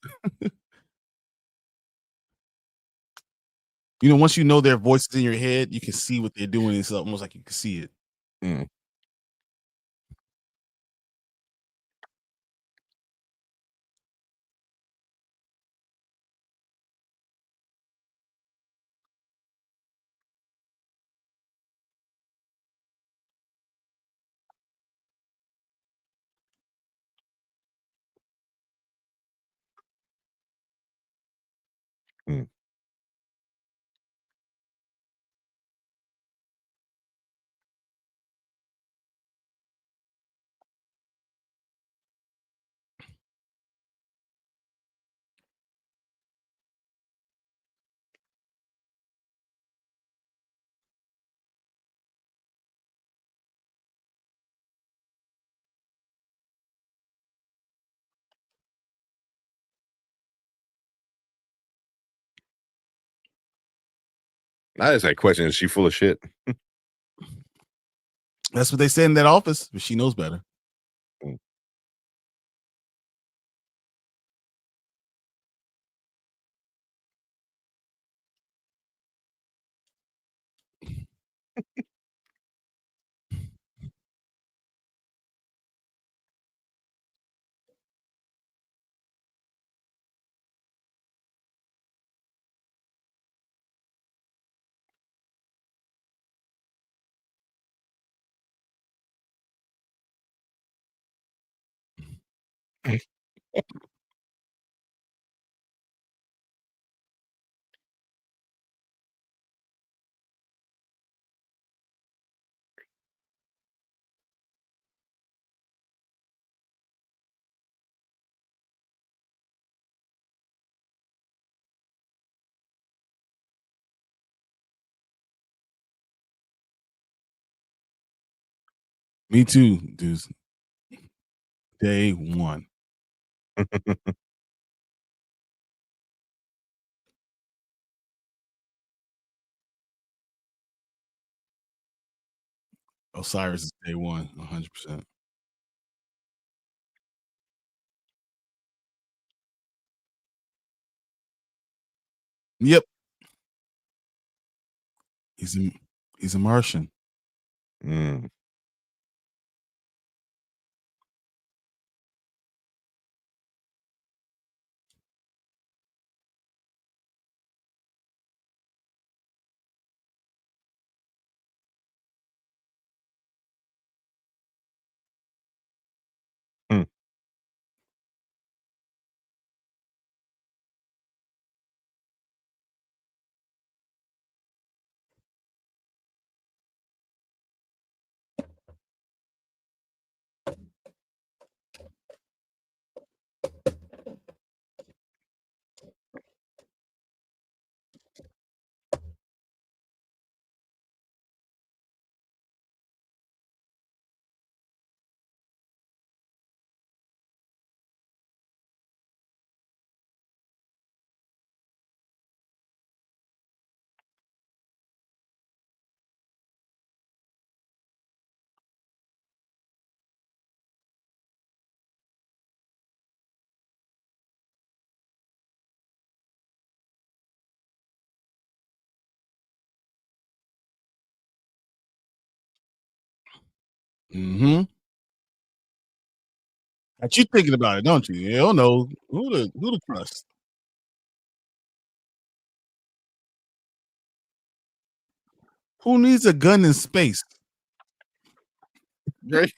Once you know their voices in your head, you can see what they're doing. It's almost like you can see it. mm, mm. I just had question, is she full of shit? That's what they said in that office, but she knows better. Mm. Me too, dudes. Day one. Osiris is day one, 100%. Yep. He's a he's a Martian. Mm. Mm. Mm-hmm. But you thinking about it, don't you? You don't know who to trust. Who needs a gun in space? Right?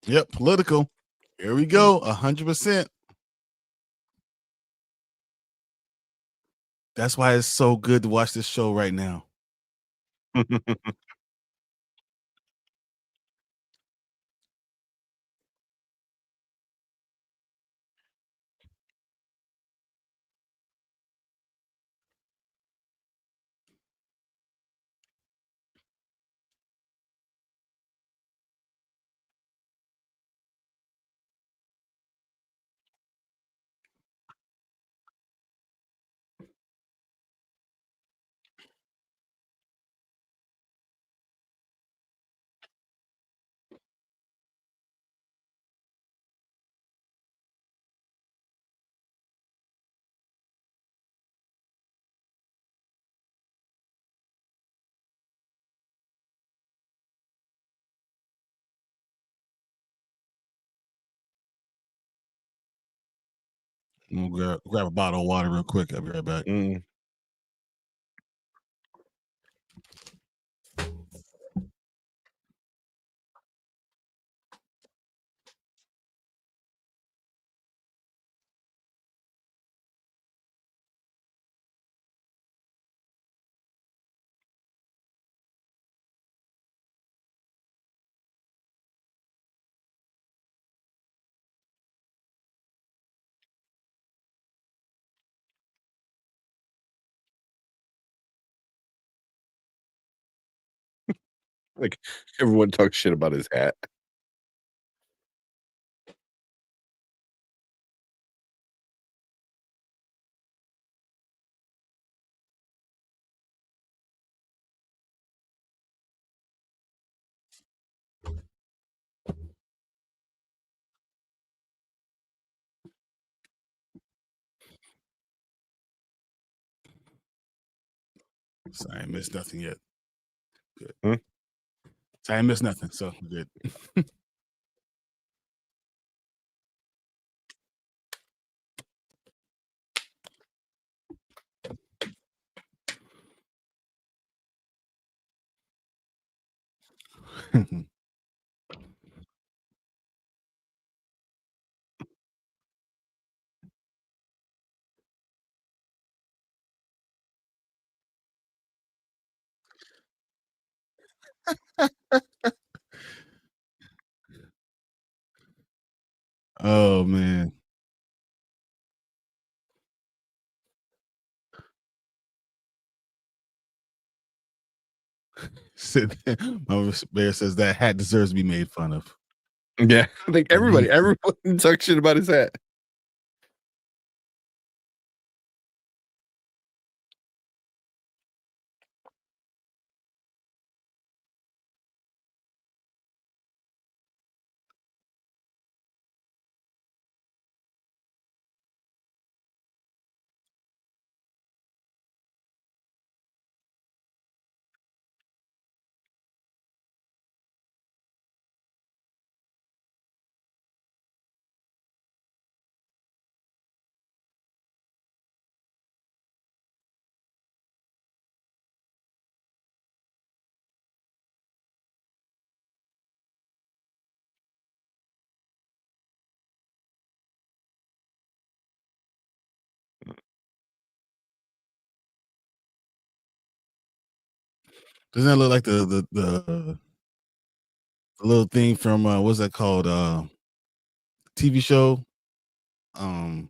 Yep, political. Here we go. 100%. That's why it's so good to watch this show right now. I'm gonna grab a bottle of water real quick. I'll be right back. Mm. Like everyone talks shit about his hat. So I ain't missed nothing yet. Good. Hmm? So I ain't missed nothing. So good. Oh man. My bear says that hat deserves to be made fun of. Yeah. I think everyone talks shit about his hat. Doesn't that look like the little thing from what's that called? TV show. Um,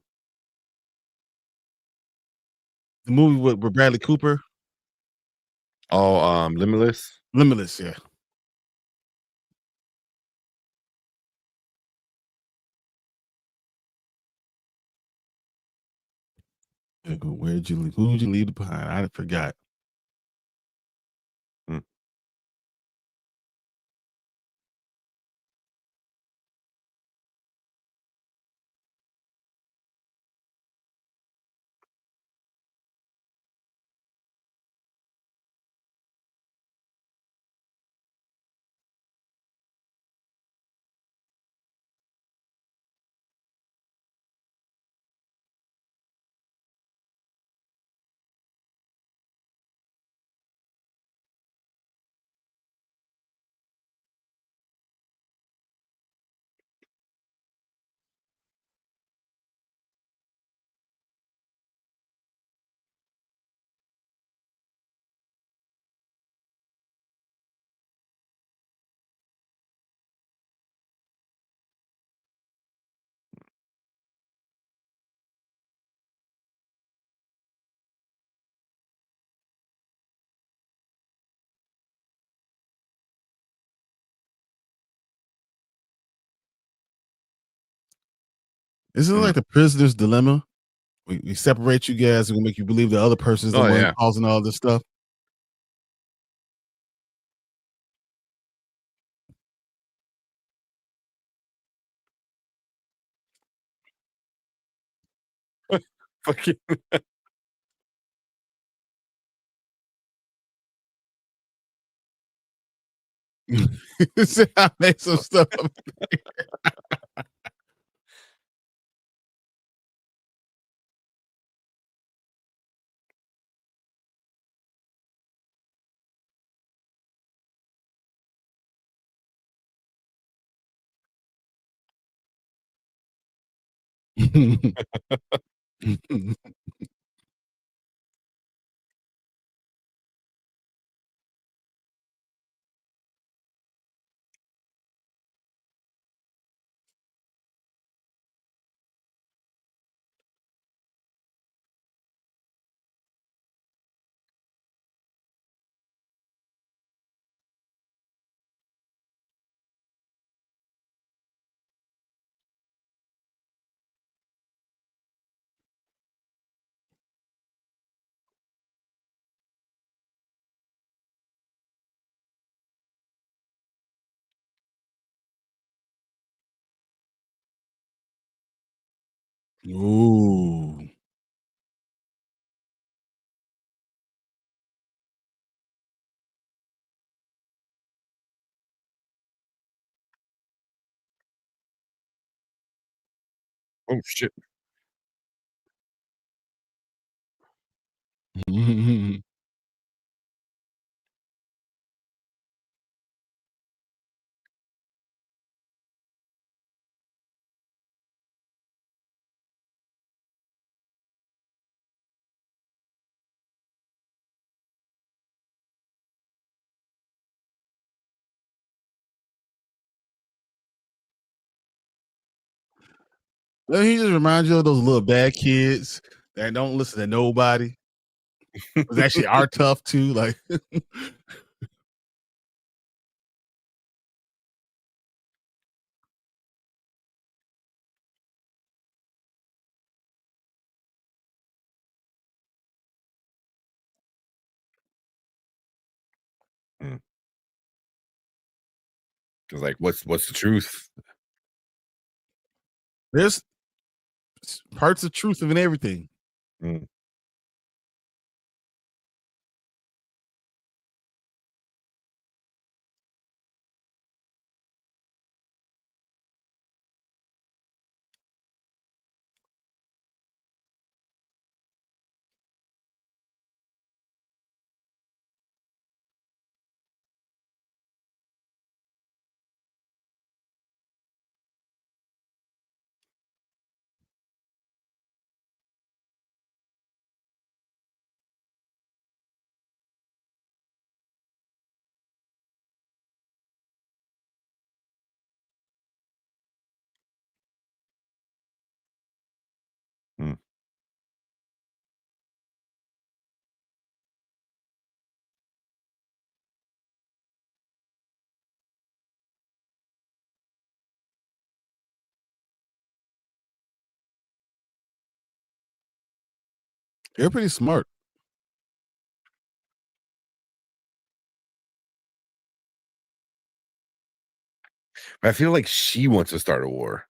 the movie with Bradley Cooper. Oh, Limitless. Limitless, yeah. Where'd you leave? Who'd you leave behind? I forgot. Mm. Isn't it Mm. like the prisoner's dilemma? We separate you guys and we make you believe the other person is the Oh one yeah. causing all this stuff. Fucking See, I made some stuff up. Ooh. oh shit. Well, he just reminds you of those little bad kids that don't listen to nobody. But actually are tough too. Like Mm. It's like, what's the truth? there's parts of truth in everything. Mm. They're pretty smart. I feel like she wants to start a war.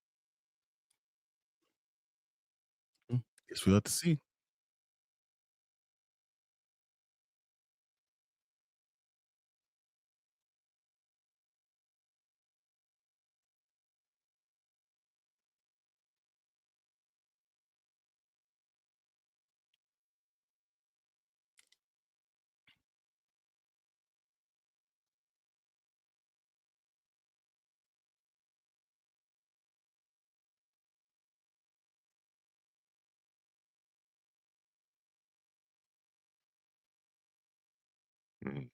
Guess we'll have to see. Mm.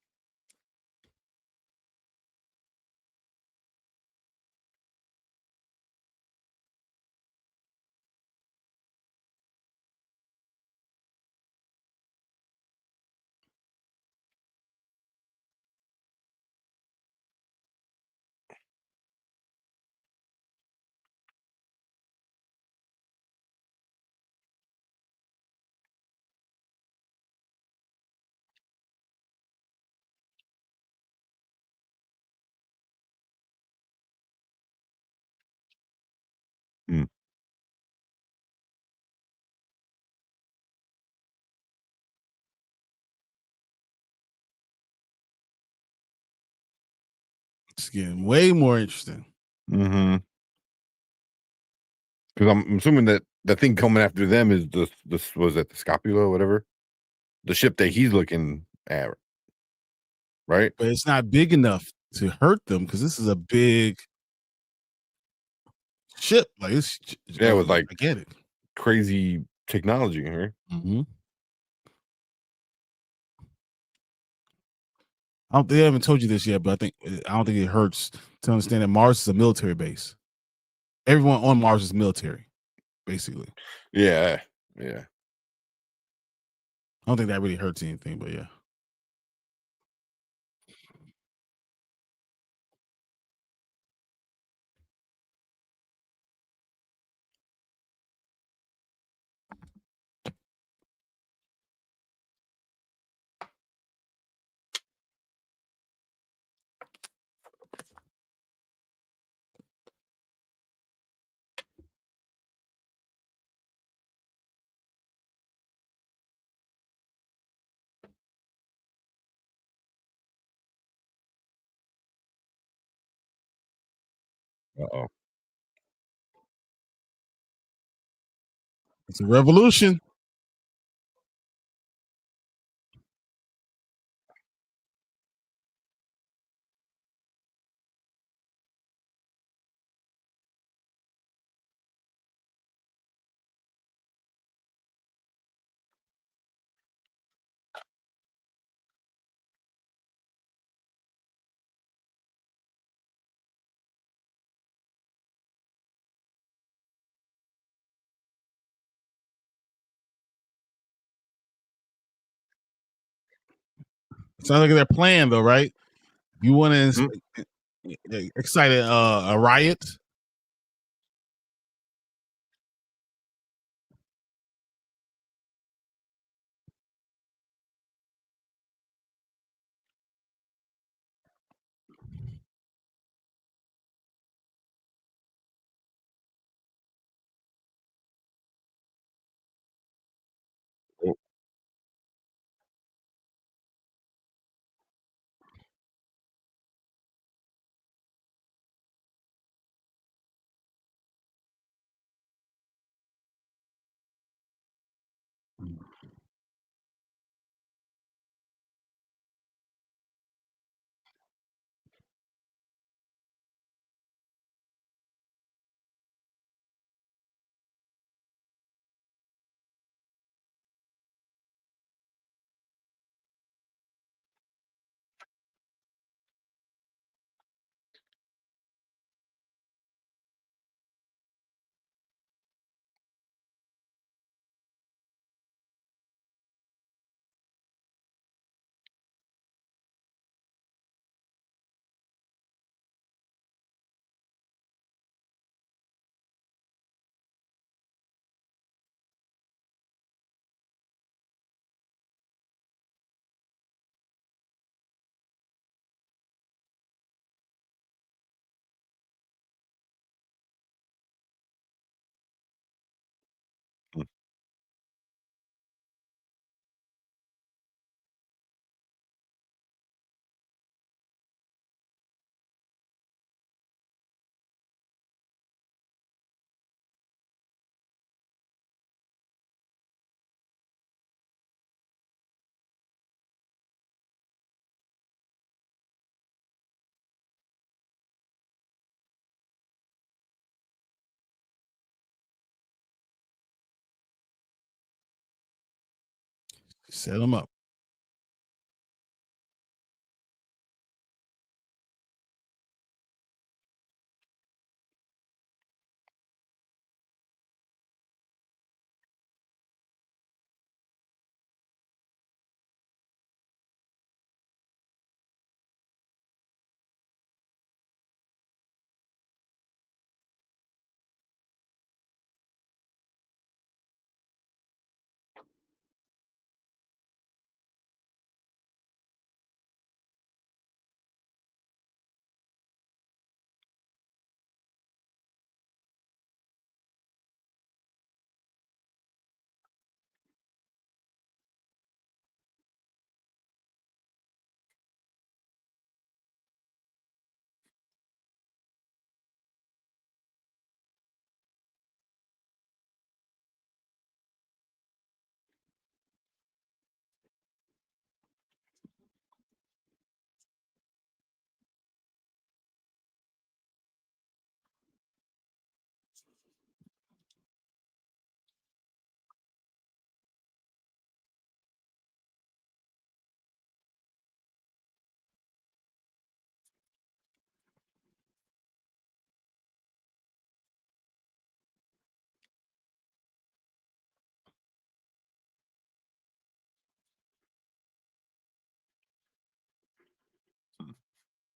Mm. It's getting way more interesting. Mhm. 'Cause I'm assuming that the thing coming after them is this was it the Scapula or whatever? The ship that he's looking at, right? But it's not big enough to hurt them because this is a big ship. Like it's Yeah, with, like, gigantic. crazy technology in here. Mhm. They haven't told you this yet, but I don't think it hurts to understand that Mars is a military base. Everyone on Mars is military, basically. Yeah, yeah. I don't think that really hurts anything, but yeah. Uh-oh. It's a revolution. Sounds like their plan, though, right? You want Mhm. to excited a riot? Oh, Set him up.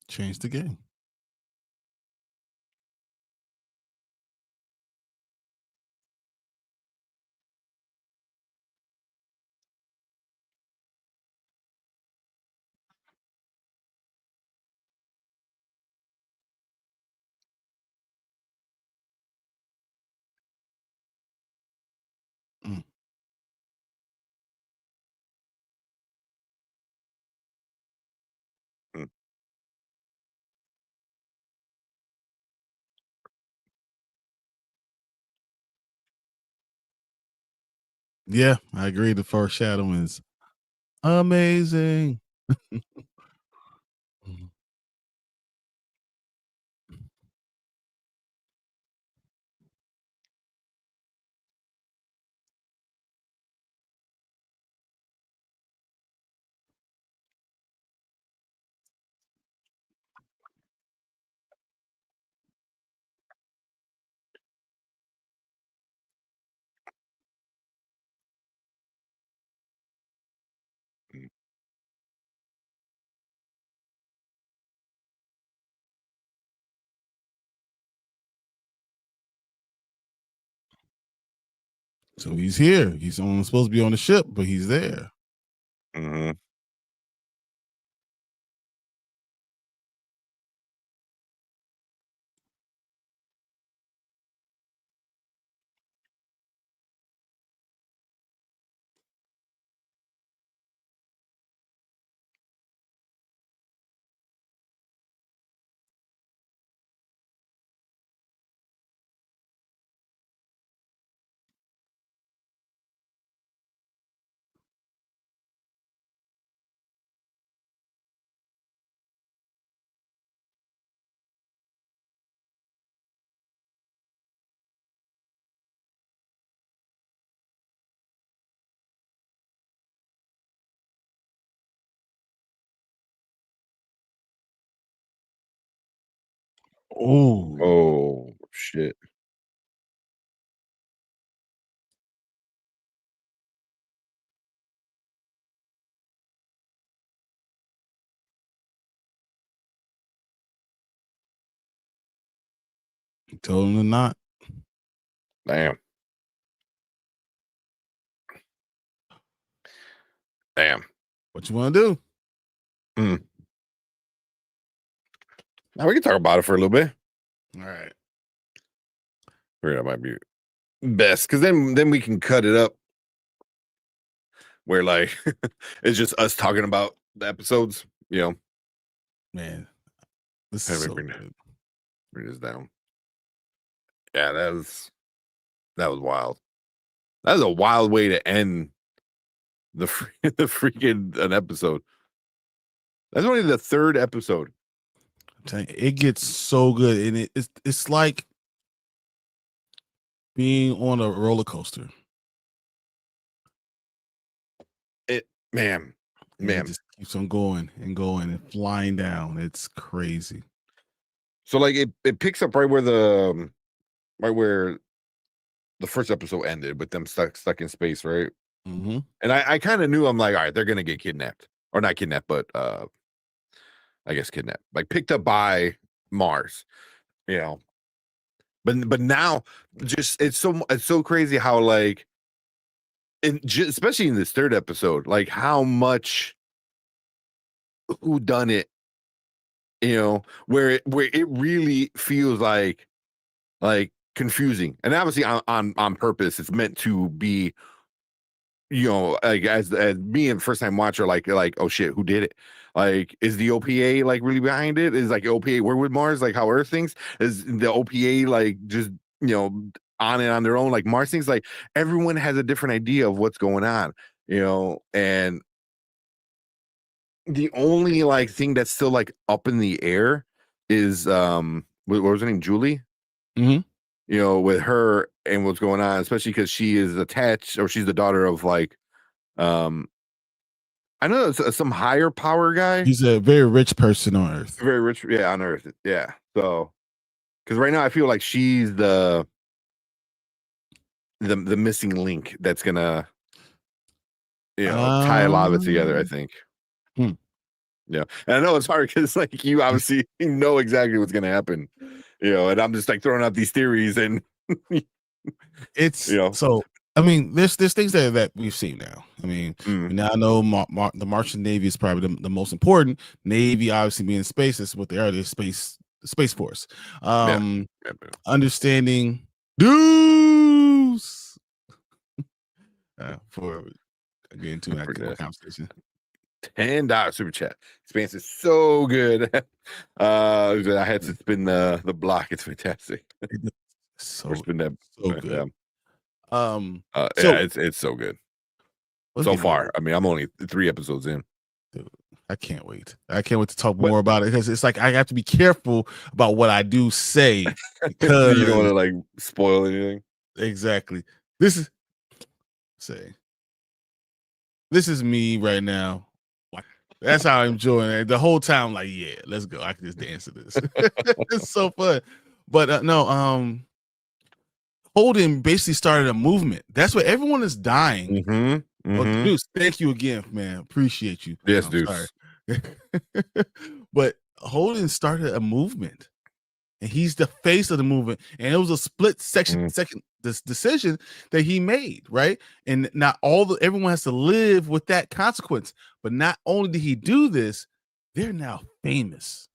Change the game. Mm. Mm. Yeah, I agree. The foreshadowing is amazing. Mm. So he's here. He's only supposed to be on the ship, but he's there. Mm-hmm. Oh, Oh shit. he told him to not. Damn. Damn. What you want to do? Mm. Now we can talk about it for a little bit. All right. That might be best because then we can cut it up where like it's just us talking about the episodes. Man, this Let is me so bring, good. bring this down. Yeah, that was wild. That was a wild way to end the the freaking an episode. That's only the third episode. I'm telling you, it gets so good, and it's like being on a roller coaster. Man, And it man. just keeps on going and going and flying down. It's crazy. So like it picks up right where the first episode ended with them stuck in space, right? Mm-hmm. And I kind of knew, I'm like, all right, they're gonna get kidnapped. Or not kidnapped, but I guess kidnapped. Like picked up by Mars, you know. But now just it's so crazy how like especially in this third episode, like how much who done it, where it really feels like confusing, and obviously on purpose. It's meant to be, like as me and first time watcher, like oh shit, who did it? Like, is the OPA like really behind it? Is like OPA where with Mars, like how Earth thinks? Is the OPA like just on and on their own, like Mars thinks? Like everyone has a different idea of what's going on, and the only like thing that's still like up in the air is what was her name, Julie? Mm-hmm. With her and what's going on, especially because she is attached, or she's the daughter of like um I know it's some higher power guy, He's a very rich person on Earth. very rich, yeah, on Earth, yeah. So because right now I feel like she's the missing link that's gonna tie a lot of it together, I think. Hmm. Yeah, and I know it's hard because like you obviously know exactly what's gonna happen, and I'm just like throwing out these theories, and It's so. I mean, there's things that we've seen now. I mean, we now know the Martian Navy is probably the most important. Navy, obviously, being space, is what they are. They're space force. Yeah. Understanding dues for getting to a conversation. $10 super chat. Expanse is so good. I had to spin the block. It's fantastic. So spin that. So good. Yeah, it's so good. So far, ready. I mean, I'm only 3 episodes in. Dude, I can't wait. I can't wait to talk more about it, because it's like I have to be careful about what I do say, because you don't want to like spoil anything. Exactly. This is me right now. That's how I'm enjoying it. The whole time, like, yeah, let's go. I can just dance to this. It's so fun. But no, Holden basically started a movement. That's where everyone is dying. Deuce, thank you again, man. Appreciate you. Yes, Deuce. But Holden started a movement, and he's the face of the movement. And it was a split second this decision that he made, right? And not everyone has to live with that consequence. But not only did he do this, they're now famous.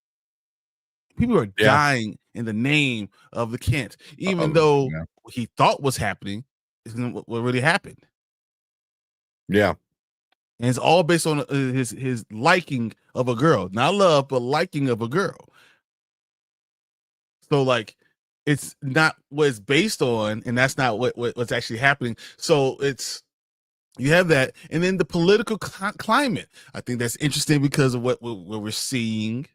People are dying in the name of the Kent, even though what he thought was happening isn't what really happened. Yeah. And it's all based on his liking of a girl, not love, but liking of a girl. So like, it's not what it's based on, and that's not what's actually happening. So you have that, and then the political climate. I think that's interesting because of what we're seeing.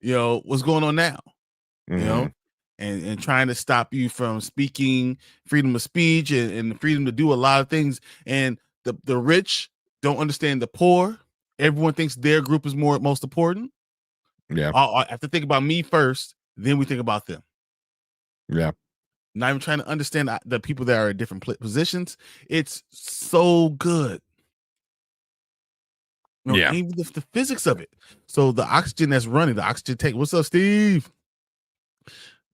What's going on now. And trying to stop you from speaking, freedom of speech, and the freedom to do a lot of things. And the rich don't understand the poor. Everyone thinks their group is most important. Yeah. I have to think about me first, then we think about them. Yeah. Not even trying to understand the people that are in different positions. It's so good. Even the physics of it. So the oxygen that's running, the oxygen tank. What's up, Steve?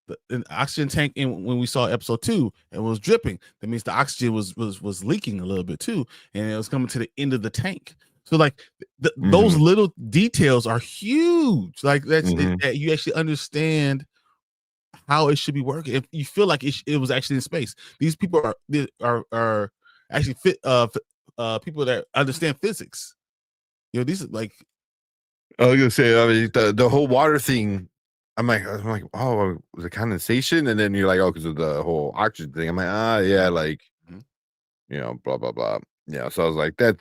The oxygen tank, when we saw episode 2, it was dripping. That means the oxygen was leaking a little bit too, and it was coming to the end of the tank. So like those little details are huge. Like that's that you actually understand how it should be working. If you feel like it was actually in space, these people are actually people that understand physics. These are like, I was gonna say, I mean, the whole water thing. I'm like, oh, was it condensation? And then you're like, oh, because of the whole oxygen thing. I'm like, yeah, like, blah blah blah. Yeah, so I was like, that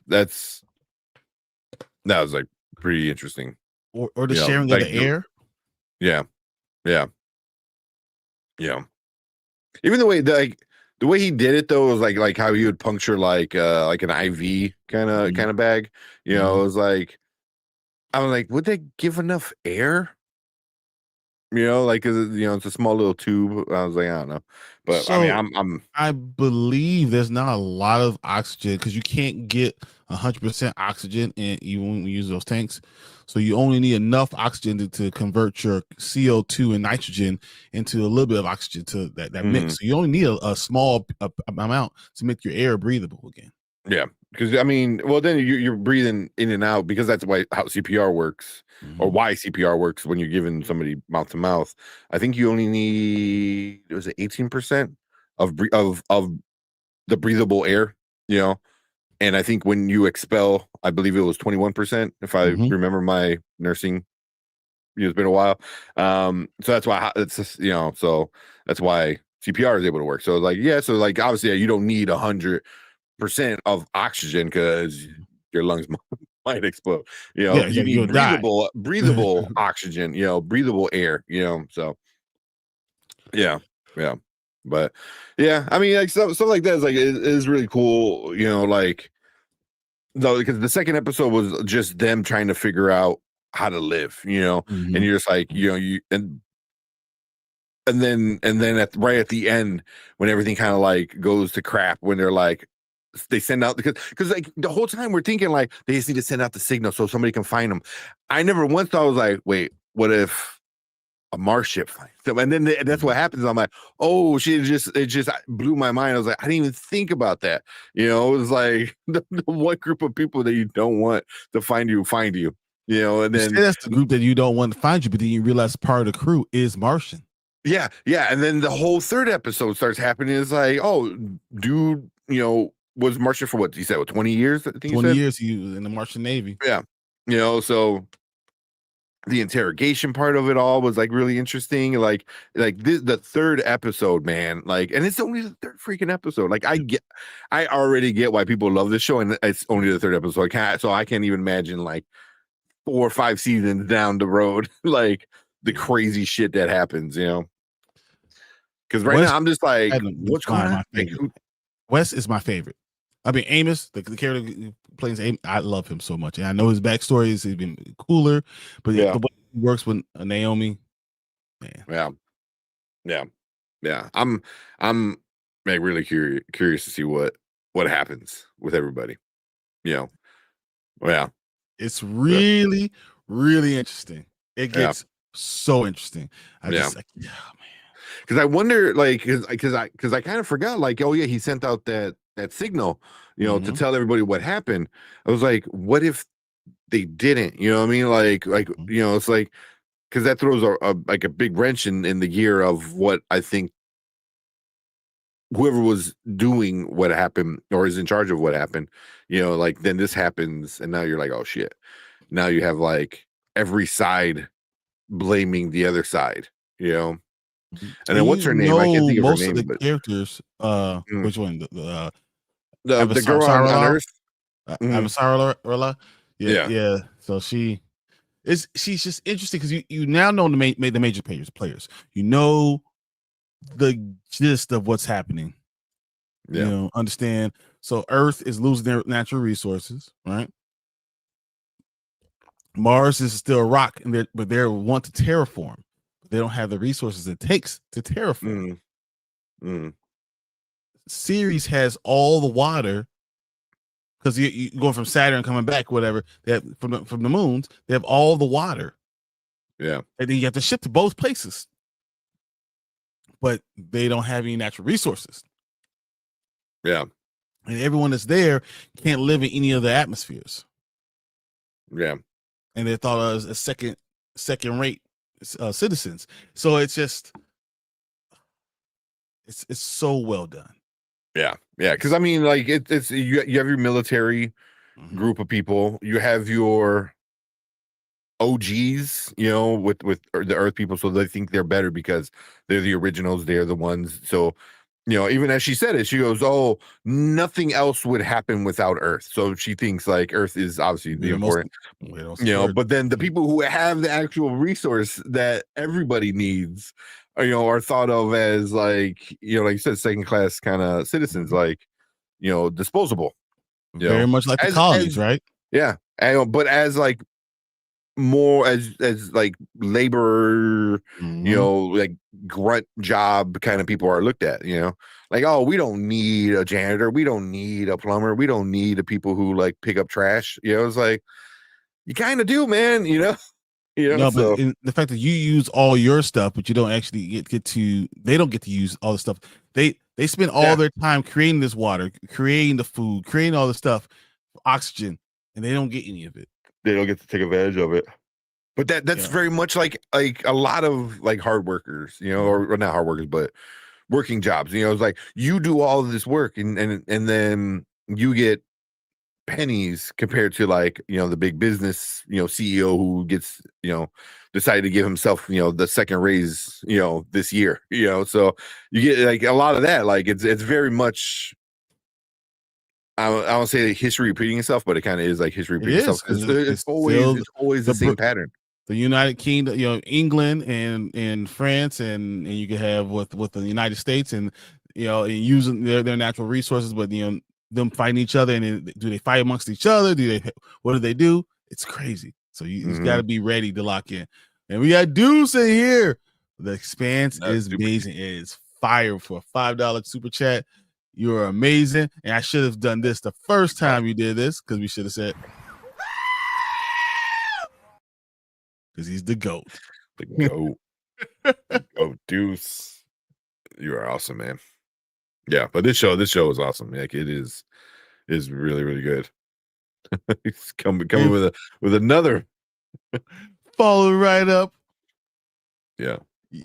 was like pretty interesting. Or the sharing of the air. Yeah. Even the way that, like, The way he did it though was like how you would puncture like an IV kind of bag. You know, it was like I was like, would they give enough air? You know, like 'cause, you know, it's a small little tube. I was like, I don't know, but I mean, So I believe there's not a lot of oxygen because you can't get 100% oxygen in even when we use those tanks. So you only need enough oxygen to convert your CO2 and nitrogen into a little bit of oxygen to that mix. So you only need a small amount to make your air breathable again. Yeah, because I mean, well, then you're breathing in and out because that's how CPR works, or why CPR works when you're giving somebody mouth to mouth. I think you only need was it 18% of the breathable air, you know. And I think when you expel, I believe it was 21%, if I remember my nursing. It's been a while, so that's why it's just, you know, so that's why CPR is able to work. So like, yeah, so like obviously you don't need 100% of oxygen because your lungs might explode. You know, Yeah, you need you'll die. breathable oxygen. You know, breathable air. You know, so yeah, yeah. But yeah, I mean, like stuff like that is like it is really cool. You know, like no, because the second episode was just them trying to figure out how to live. You know, and you're just like, you know, and then right at the end when everything kind of like goes to crap, when they're like they send out because like the whole time we're thinking like they just need to send out the signal so somebody can find them. I never once thought I was like, wait, what if a Mars ship finds them? And then that's what happens. I'm like, oh shit, it just blew my mind. I was like, I didn't even think about that. You know, it was like the one group of people that you don't want to find you. You know, and You then say that's the group that you don't want to find you, but then you realize part of the crew is Martian. yeah, and then the whole third episode starts happening. It's like, oh, dude, you know, was Martian for what you said, what 20 years? I think 20 you said. years he was in the Martian Navy. Yeah, you know, so the interrogation part of it all was like really interesting. Like the third episode, man. Like, and it's only the third freaking episode. Like, I already get why people love this show, and it's only the third episode. So I can't even imagine like 4 or 5 seasons down the road, like the crazy shit that happens. You know. Because right Wes now I'm just like, Craven what's going on? my favorite. Wes is my favorite. I mean, Amos, the character who plays Amos, I love him so much, and I know his backstory is he's been cooler, but Yeah. the way he works with Naomi, man. Yeah. I'm like really curious to see what happens with everybody. You know. Yeah. It's really, really interesting. It gets so interesting. I just like, yeah, man. Because I wonder, like, because I kind of forgot, like, oh yeah, he sent out that signal, you know, to tell everybody what happened. I was like, what if they didn't? You know what I mean? Like, you know, it's like because that throws like a big wrench in the gear of what I think whoever was doing what happened or is in charge of what happened. You know, like then this happens, and now you're like, oh shit. Now you have like every side blaming the other side. You know. And then what's her name? I can't think of her most name. of the characters. Which one? The girl on Earth. Avasarala. Yeah. So she's just interesting because you now know the major players. You know the gist of what's happening. Yeah. You know, understand. So Earth is losing their natural resources, right? Mars is still a rock, but they want to terraform. They don't have the resources it takes to terraform. Ceres has all the water because you going from Saturn coming back, whatever. They have, from the moons, they have all the water. Yeah, and then you have to ship to both places, but they don't have any natural resources. Yeah, and everyone that's there can't live in any of the atmospheres. Yeah, and they're thought of as second rate citizens. So it's just it's so well done. Yeah, because I mean, like it's you have your military group of people, you have your OGs, you know, with the Earth people, so they think they're better because they're the originals, they're the ones. So, you know, even as she said it, she goes, "Oh, nothing else would happen without Earth." So she thinks like Earth is obviously the important, you know. But then the people who have the actual resource that everybody needs are thought of as like like you said, second class kind of citizens, like disposable. Very much like the As colonies, right? yeah, but as like more as like labor, like grunt job kind of people are looked at, like, oh, we don't need a janitor, we don't need a plumber, we don't need the people who like pick up trash. It's like you kind of do, man. No, but So the fact that you use all your stuff, but you don't actually get to, they don't get to use all the stuff. They spend all their time creating this water, creating the food, creating all the stuff, oxygen, and they don't get any of it. They don't get to take advantage of it. But that's very much like a lot of like hard workers, or not hard workers, but working jobs. It's like you do all of this work and then you get pennies compared to like the big business CEO who gets decided to give himself the second raise this year. So you get like a lot of that. Like it's very much, I don't say history repeating itself, but it kind of is like history repeating itself. It's always the same pattern. The United Kingdom, England and France, and you can have with the United States, and and using their natural resources, but them fighting each other, and do they fight amongst each other? What do they do? It's crazy. So you got to be ready to lock in. And we got Deuce in here. The Expanse is amazing. It is fire for a $5 super chat. You're amazing, and I should have done this the first time you did this, because we should have said, because he's the GOAT. The GOAT. Oh, Deuce. You are awesome, man. Yeah, but this show is awesome. Like it is really, really good. He's coming with another. Follow right up. Yeah.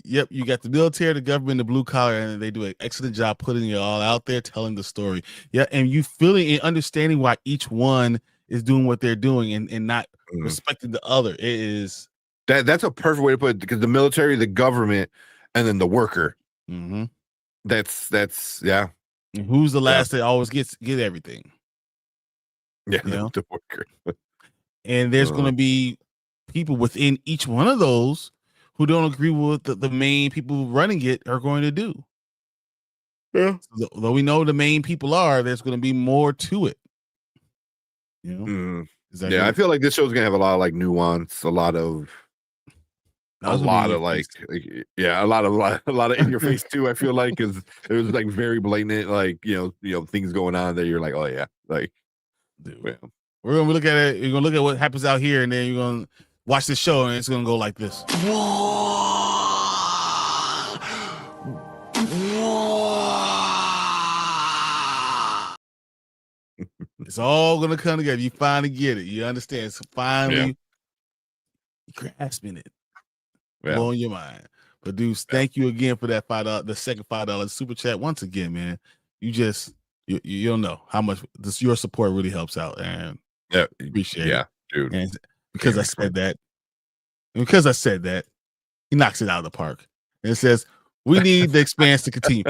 Yep, you got the military, the government, the blue collar, and they do an excellent job putting it all out there, telling the story. Yeah, and you feeling and understanding why each one is doing what they're doing and not respecting the other. It is that's a perfect way to put it, because the military, the government, and then the worker. That's yeah. And who's the last that always get everything? Yeah, the worker. And there's going to be people within each one of those who don't agree with the main people running it are going to do. Yeah. So though we know the main people are, there's going to be more to it. Yeah, I feel like this show's gonna have a lot of like nuance, a lot of like a lot of in your face too. I feel like, because it was like very blatant, like things going on that you're like, oh yeah, like, dude, we're gonna look at it. You're gonna look at what happens out here, and then you're gonna watch the show, and it's gonna go like this. It's all gonna come together. You finally get it. You understand. So finally grasping it. Blowing your mind. But Deuce, thank you again for that $5, the second $5 super chat. Once again, man, you don't know how much your support really helps out, and appreciate it. Dude. And because I said that, he knocks it out of the park. And it says, we need the Expanse to continue.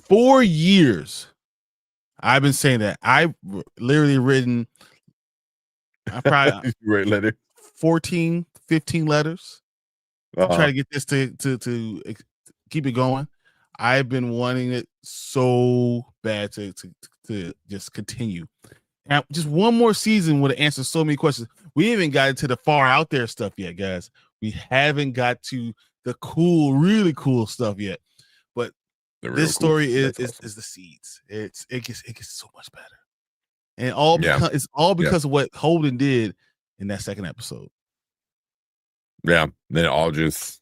4 years I've been saying that. I've literally written, I probably write letter 14, 15 letters. Try to get this to keep it going. I've been wanting it so bad to just continue. Now, just one more season would have answered so many questions. We haven't gotten to the far out there stuff yet, guys. We haven't got to the cool, really cool stuff yet. But this story is the seeds. It gets so much better, and it's all because of what Holden did in that second episode. Yeah, then it all just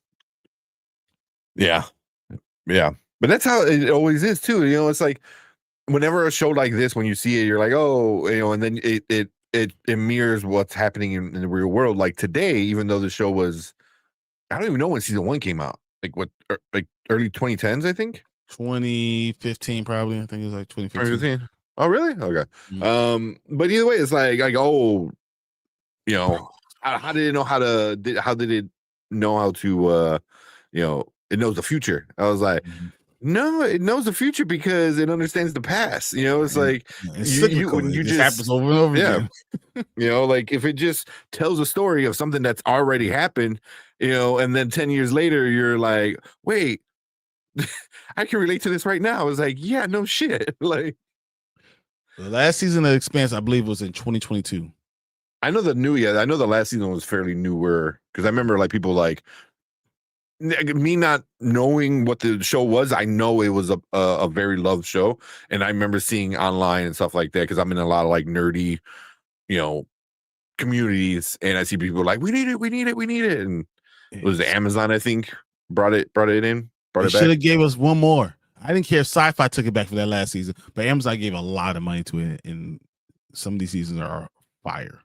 yeah. But that's how it always is too. It's like whenever a show like this, when you see it, you're like, oh, and then it mirrors what's happening in the real world. Like today, even though the show was, I don't even know when season 1 came out. Like early 2010s, I think. 2015, probably. I think it was like 2015. Oh, really? Okay. But either way, it's like oh, how did it know how did it know how to it knows the future? I was like, No, it knows the future because it understands the past. It's like It's you cyclical. when It you just happens just over and over yeah, again. like if it just tells a story of something that's already happened, and then 10 years later you're like, wait, I can relate to this right now. It's like, yeah, no shit. Like The last season of Expanse, I believe, was in 2022. I know I know the last season was fairly newer because I remember like people like me not knowing what the show was. I know it was a very loved show, and I remember seeing online and stuff like that because I'm in a lot of like nerdy, you know, communities, and I see people like, we need it, we need it, we need it, and it was Amazon, I think, brought it They should back. have gave us one more. I didn't care if Sci-Fi took it back for that last season, but Amazon gave a lot of money to it, and some of these seasons are fire.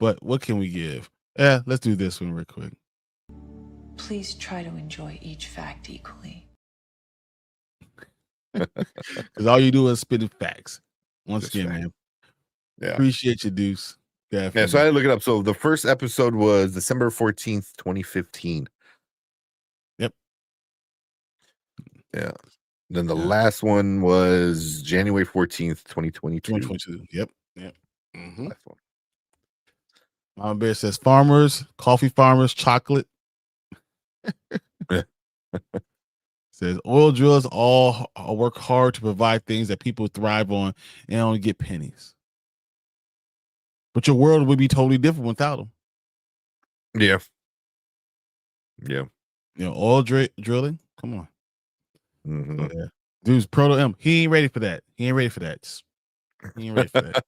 But what can we give? Yeah, let's do this one real quick. Please try to enjoy each fact equally. Because all you do is spitting facts. Once Just again, fact. man. Yeah. Appreciate you, Deuce. Yeah, so I had to look it up. So the first episode was December 14th, 2015. Yep. Yeah. Then the last one was January 14th, 2022. 2022. Yep. Mm-hmm. Last one. Mama Bear says farmers, coffee farmers, chocolate. Says oil drills all work hard to provide things that people thrive on and only get pennies. But your world would be totally different without them. Yeah. Yeah. Oil drilling. Come on. Mm-hmm. Yeah. Dude's Proto M. He ain't ready for that. He ain't ready for that. He ain't ready for that.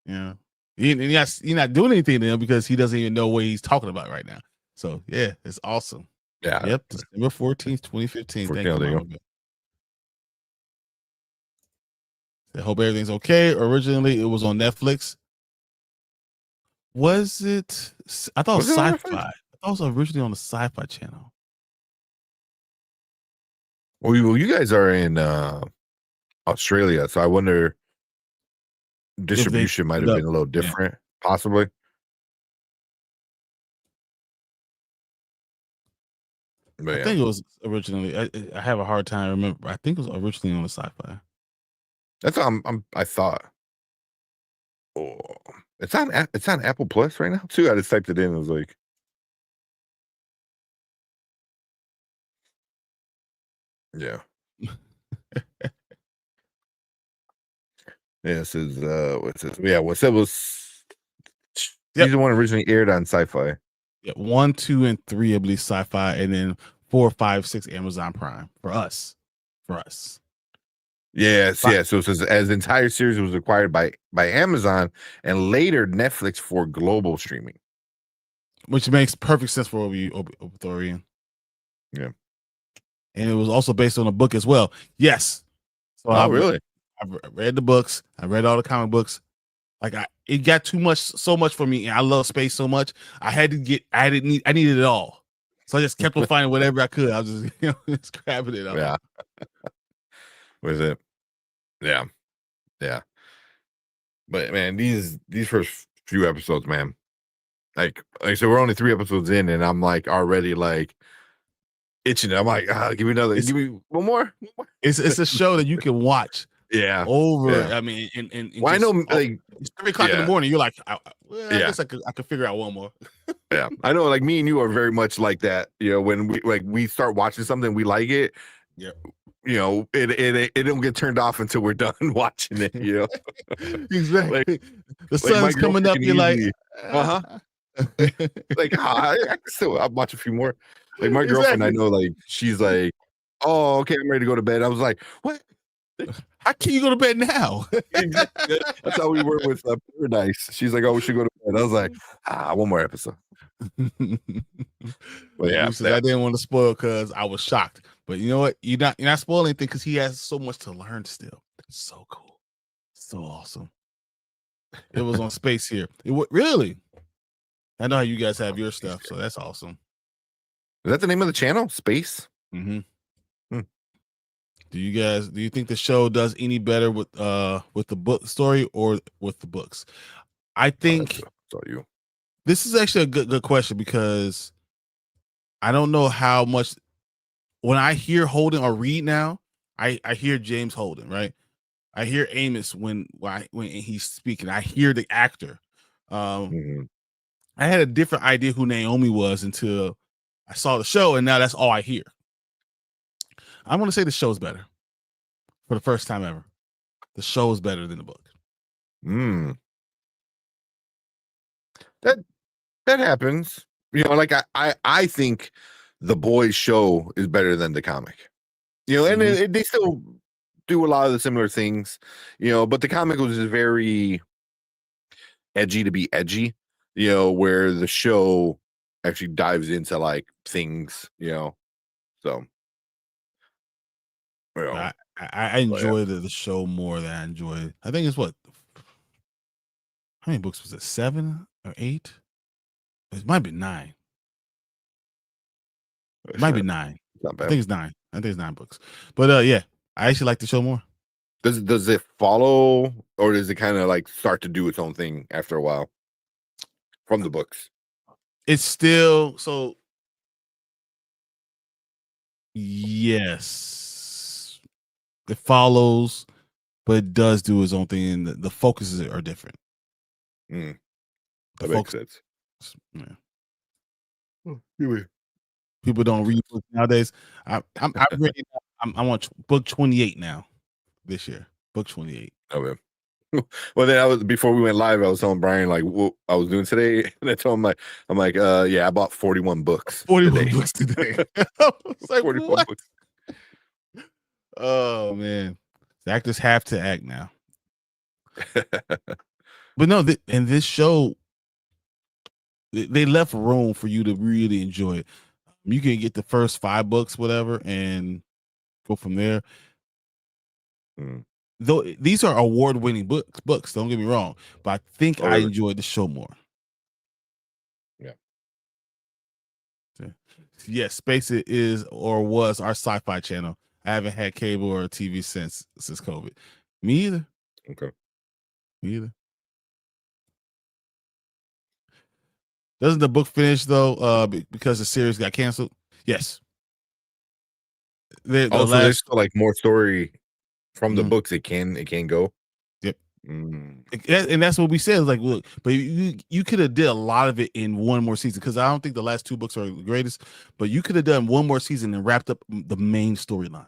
Yeah. You're not doing anything to him because he doesn't even know what he's talking about right now. So yeah, it's awesome. Yeah. Yep. December 14th, 2015. Thank you, Mama Bear. I hope everything's okay. Originally, it was on Netflix. Was it? I thought it was sci-fi. I thought it was originally on the Sci-Fi channel. Well, you guys are in Australia, so I wonder distribution might have been a little different, possibly. But I think it was originally. I have a hard time remember. I think it was originally on the Sci-Fi. That's what I thought. Oh, it's on Apple Plus right now too. I just typed it in. It was like, yeah. Yeah, this is what's this? Yeah, what's it was season 1 originally aired on Sci-Fi. Yeah, 1, 2, and 3, I believe Sci-Fi, and then 4, 5, 6 Amazon Prime for us. Yes, yeah. So it says as the entire series was acquired by Amazon and later Netflix for global streaming. Which makes perfect sense for Obithorian. Yeah. And it was also based on a book as well. Yes. So really? I've read the books. I read all the comic books. Like it got so much for me. And I love space so much. I needed it all. So I just kept on finding whatever I could. I was just, just grabbing it up. Yeah. Was it? Yeah. Yeah. But man, these first few episodes, man. Like I said, we're only 3 episodes in, and I'm like already like itching. I'm like, give me one more. It's a show that you can watch. Yeah. Over. Yeah. I mean, and well, I know like it's 3 o'clock in the morning. You're like, I guess I could figure out one more. Yeah. I know like me and you are very much like that. When we start watching something, we like it. Yeah. It don't get turned off until we're done watching it. Exactly. Like, the sun's coming up. You're like, like I can still I'll watch a few more. Like my girlfriend, I know, like she's like, oh, okay, I'm ready to go to bed. I was like, what? How can you go to bed now? That's how we were with Paradise. She's like, oh, we should go to bed. I was like, one more episode. But yeah, I didn't want to spoil because I was shocked. But you know what? You're not spoiling anything because he has so much to learn still. It's so cool, so awesome. It was on Space here. Really? I know how you guys have your stuff, so that's awesome. Is that the name of the channel? Space? Mm-hmm. Do you think the show does any better with the book story or with the books? I think you. This is actually a good question because I don't know how much when I hear Holden or read now, I hear James Holden, right? I hear Amos when he's speaking. I hear the actor. Mhm. I had a different idea who Naomi was until I saw the show, and now that's all I hear. I'm gonna say the show's better for the first time ever. The show is better than the book. That happens. You know, like I think the Boys show is better than the comic. You know, and they still do a lot of the similar things. You know, but the comic was just very edgy to be edgy. You know, where the show actually dives into like things. You know, so you know, I enjoy the show more than I enjoy. I think it's what. How many books was it? 7 or 8? It might be 9. It might be 9. Not I bad. think it's 9. I think it's 9 books. But yeah, I actually like the show more. Does it follow, or does it kind of like start to do its own thing after a while from the books? It's still so. Yes, it follows, but it does do its own thing, and the focuses are different. That The makes focus, sense. yeah. People don't read books nowadays. I'm ready. I'm on book 28 now. This year, book 28. Oh man. Well, then before we went live, I was telling Brian like what I was doing today, and I told him I'm like, yeah, I bought 41 books. 41 books today. It's like 41 what? books. Oh man, the actors have to act now. But no, in this show, they left room for you to really enjoy it. You can get the first 5 books, whatever, and go from there. Though these are award-winning books, don't get me wrong, but I think I enjoyed the show more. Yeah. Yes, Space It is or was our sci-fi channel. I haven't had cable or TV since COVID. Me either. Okay. Me either. Doesn't the book finish though? Because the series got canceled. Yes. Also, there's still like more story from the books. It can go. Yep. And that's what we said. Like, look, but you could have did a lot of it in one more season, because I don't think the last 2 books are the greatest, but you could have done one more season and wrapped up the main storyline.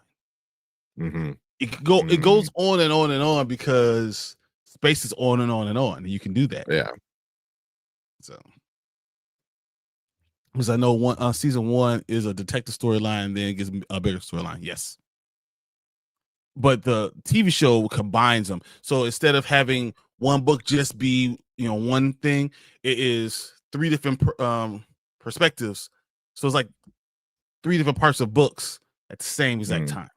It goes on and on and on because space is on and on and on, and you can do that. Yeah. So, because I know season 1 is a detective storyline, and then it gets a bigger storyline. Yes. But the TV show combines them. So instead of having one book just be, one thing, it is 3 different perspectives. So it's like 3 different parts of books at the same exact time.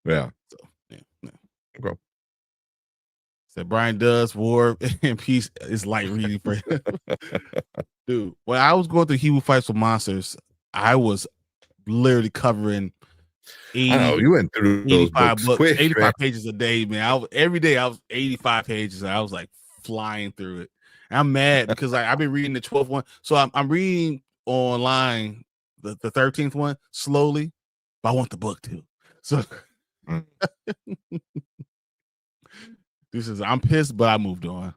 Yeah. So, yeah. Okay. So Brian does War and Peace is light reading for him. Dude, when I was going through He Who Fights with Monsters, I was literally covering 80, I know you went through those books quick, 85 man. pages a day, man. Every day I was 85 pages, and I was like flying through it. And I'm mad because I've been reading the 12th one, so I'm reading online the 13th one slowly, but I want the book too. So this is I'm pissed, but I moved on.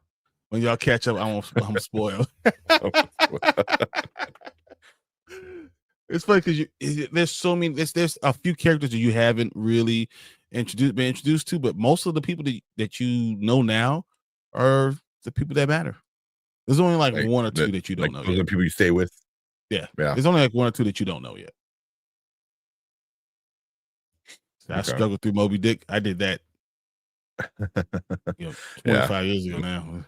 When y'all catch up, I'm spoiled. It's funny because there's so many. There's a few characters that you haven't really been introduced to, but most of the people that you know now are the people that matter. There's only like 1 or 2 that you don't know those yet. are people you stay with. Yeah. Yeah. There's only like 1 or 2 that you don't know yet. So I struggled through Moby Dick. I did that 25 years ago now.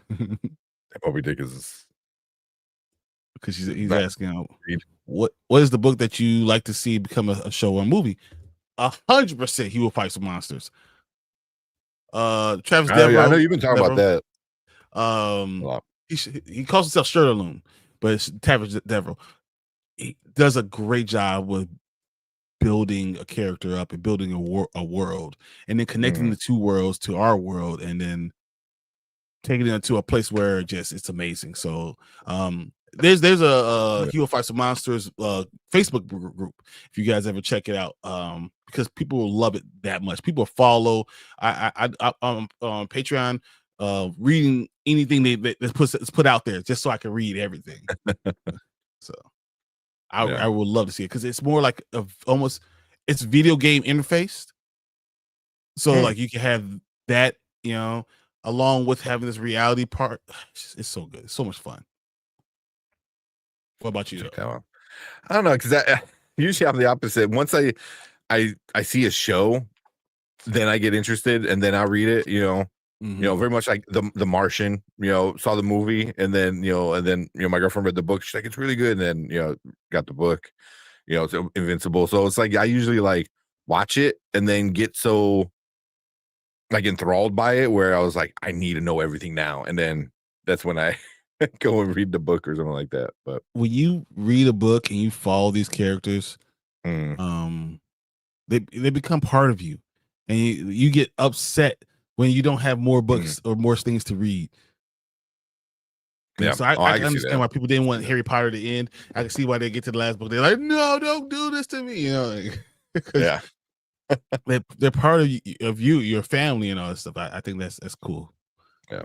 Moby Dick is because he's asking what is the book that you like to see become a show or a movie? 100% He Will Fight Some Monsters. Travis Devereaux. I know you've been talking about that. He calls himself Shirtaloon, but it's Travis Devereaux. He does a great job with building a character up and building a world, and then connecting the 2 worlds to our world, and then taking it into a place where it's amazing. So There's a Yeah. He Will Fight Some Monsters Facebook group. If you guys ever check it out, because people will love it that much. People follow. I on Patreon, reading anything that's put out there just so I can read everything. So I would love to see it because it's more like almost it's video game interfaced. So like you can have that, along with having this reality part. It's so good. It's so much fun. What about you? Check that out. I don't know, because usually I'm the opposite. Once I see a show, then I get interested, and then I read it. Very much like the Martian. Saw the movie, and then my girlfriend read the book. She's like, it's really good, and then got the book. It's Invincible. So it's like I usually like watch it and then get so like enthralled by it where I was like, I need to know everything now, and then that's when I go and read the book or something like that. But when you read a book and you follow these characters, they become part of you, and you get upset when you don't have more books or more things to read. Yeah, so I can understand why people didn't want Harry Potter to end. I can see why they get to the last book. They're like, no, don't do this to me. Yeah. they're part of you, your family, and all that stuff. I think that's cool. Yeah,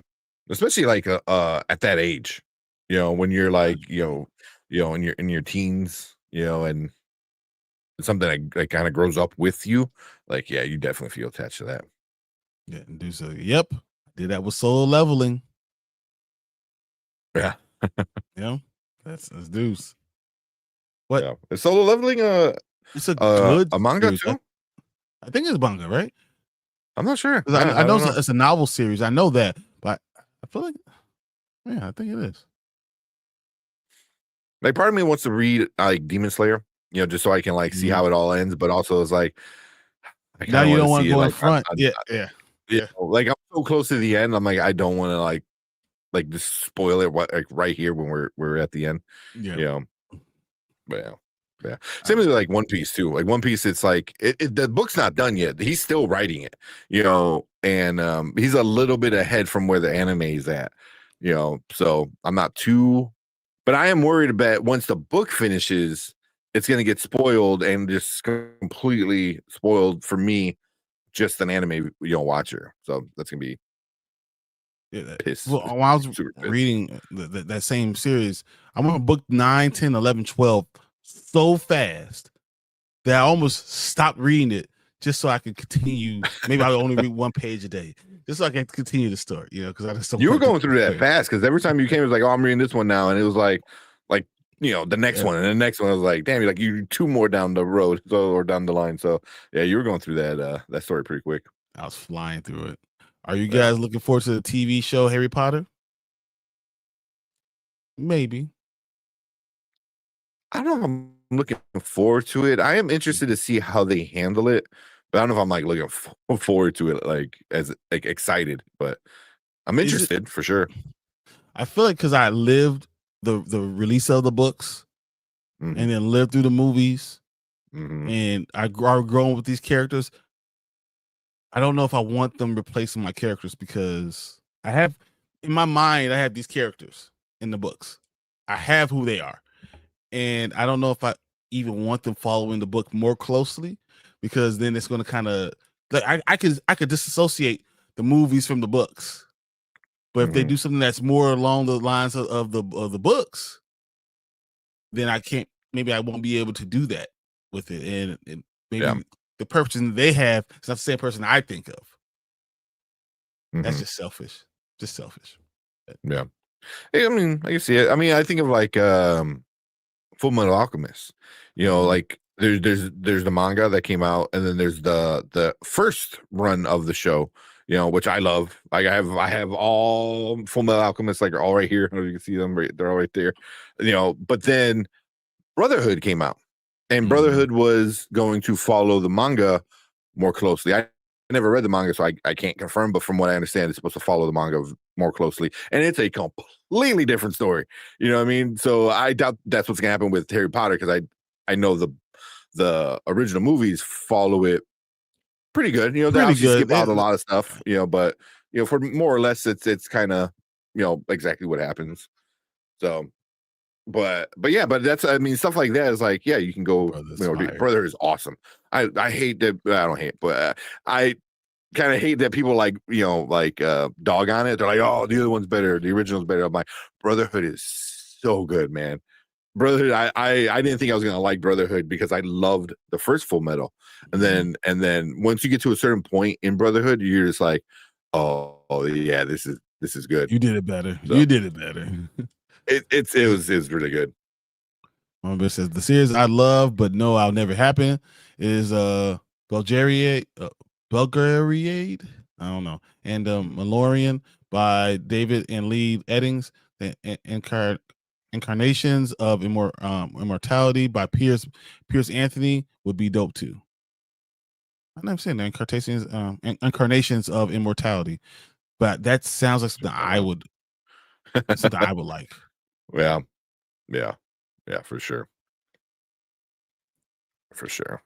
especially like at that age, when you're like in your teens, and something that kind of grows up with you. Like, yeah, you definitely feel attached to that. Yeah, and do so. Yep, I did that with Solo Leveling. Yeah, that's Deuce. What? Yeah. Is Solo Leveling It's a good a manga series. too? I think it's manga, right? I'm not sure. I know it's a novel series. I know that, but I feel like, I think it is. Like, part of me wants to read like Demon Slayer, just so I can like see how it all ends. But also, it's like now you don't want to go in like, front. Yeah. Like I'm so close to the end. I'm like, I don't want to like just spoil it like right here when we're at the end. Yeah. But yeah. Same with like One Piece too. Like One Piece, it's like the book's not done yet. He's still writing it, and he's a little bit ahead from where the anime is at, so I'm not too, but I am worried about once the book finishes, it's going to get spoiled and just completely spoiled for me, just an anime, watcher. So that's going to be pissed. Well, when I was reading that same series, I'm on book 9, 10, 11, 12 so fast that I almost stopped reading it just so I could continue. Maybe I'll only read one page a day just so I can continue the story, because I just don't. You were going through that fast because every time you came, it was like, oh, I'm reading this one now, and it was like the next one and the next one. I was like, damn, you're like you 2 more down the road, or down the line. So yeah, you were going through that story pretty quick. I was flying through it. Are you guys looking forward to the TV show Harry Potter? Maybe. I don't know if I'm looking forward to it. I am interested to see how they handle it, but I don't know if I'm like looking forward to it, like as like excited. But I'm interested for sure. I feel like because I lived the release of the books and then lived through the movies, and I've grown with these characters. I don't know if I want them replacing my characters because I have in my mind I have these characters in the books. I have who they are, and I don't know if I even want them following the book more closely because then it's going to kind of like I could disassociate the movies from the books. But if they do something that's more along the lines of the books, then I can't. Maybe I won't be able to do that with it, and maybe the person they have is not the same person I think of. That's just selfish. Just selfish. Yeah, I mean, I can see it. I mean, I think of like Full Metal Alchemist. Like there's the manga that came out, and then there's the first run of the show. Which I love. Like I have all Full Metal Alchemists, like, are all right here. You can see them. They're all right there. But then Brotherhood came out, and Brotherhood was going to follow the manga more closely. I never read the manga, so I can't confirm. But from what I understand, it's supposed to follow the manga more closely, and it's a completely different story. You know what I mean? So I doubt that's what's gonna happen with Harry Potter because I know the original movies follow it pretty good. They obviously skip out a lot of stuff, but for more or less it's kind of exactly what happens. So but yeah, but that's, I mean, stuff like that is like, yeah, you can go, Brother's you know, fire. Brotherhood is awesome. I hate that, I don't hate, but I kind of hate that people like, you know, like dog on it. They're like, oh, the other one's better, the original's better. I'm like, Brotherhood is so good, man. Brotherhood, I didn't think I was gonna like Brotherhood because I loved the first Full Metal, and then once you get to a certain point in Brotherhood, you're just like, oh yeah, this is good. You did it better. So, You did it better. it was really good. Remember, it says the series I love but no, I'll never happen is Bulgariad, Bulgariad. I don't know, and Malorian by David and Lee Eddings. The Incarnations of Immortality by Pierce Anthony would be dope too. I'm not saying the Incarnations of Immortality, but that sounds like something I would like. Yeah, for sure. For sure.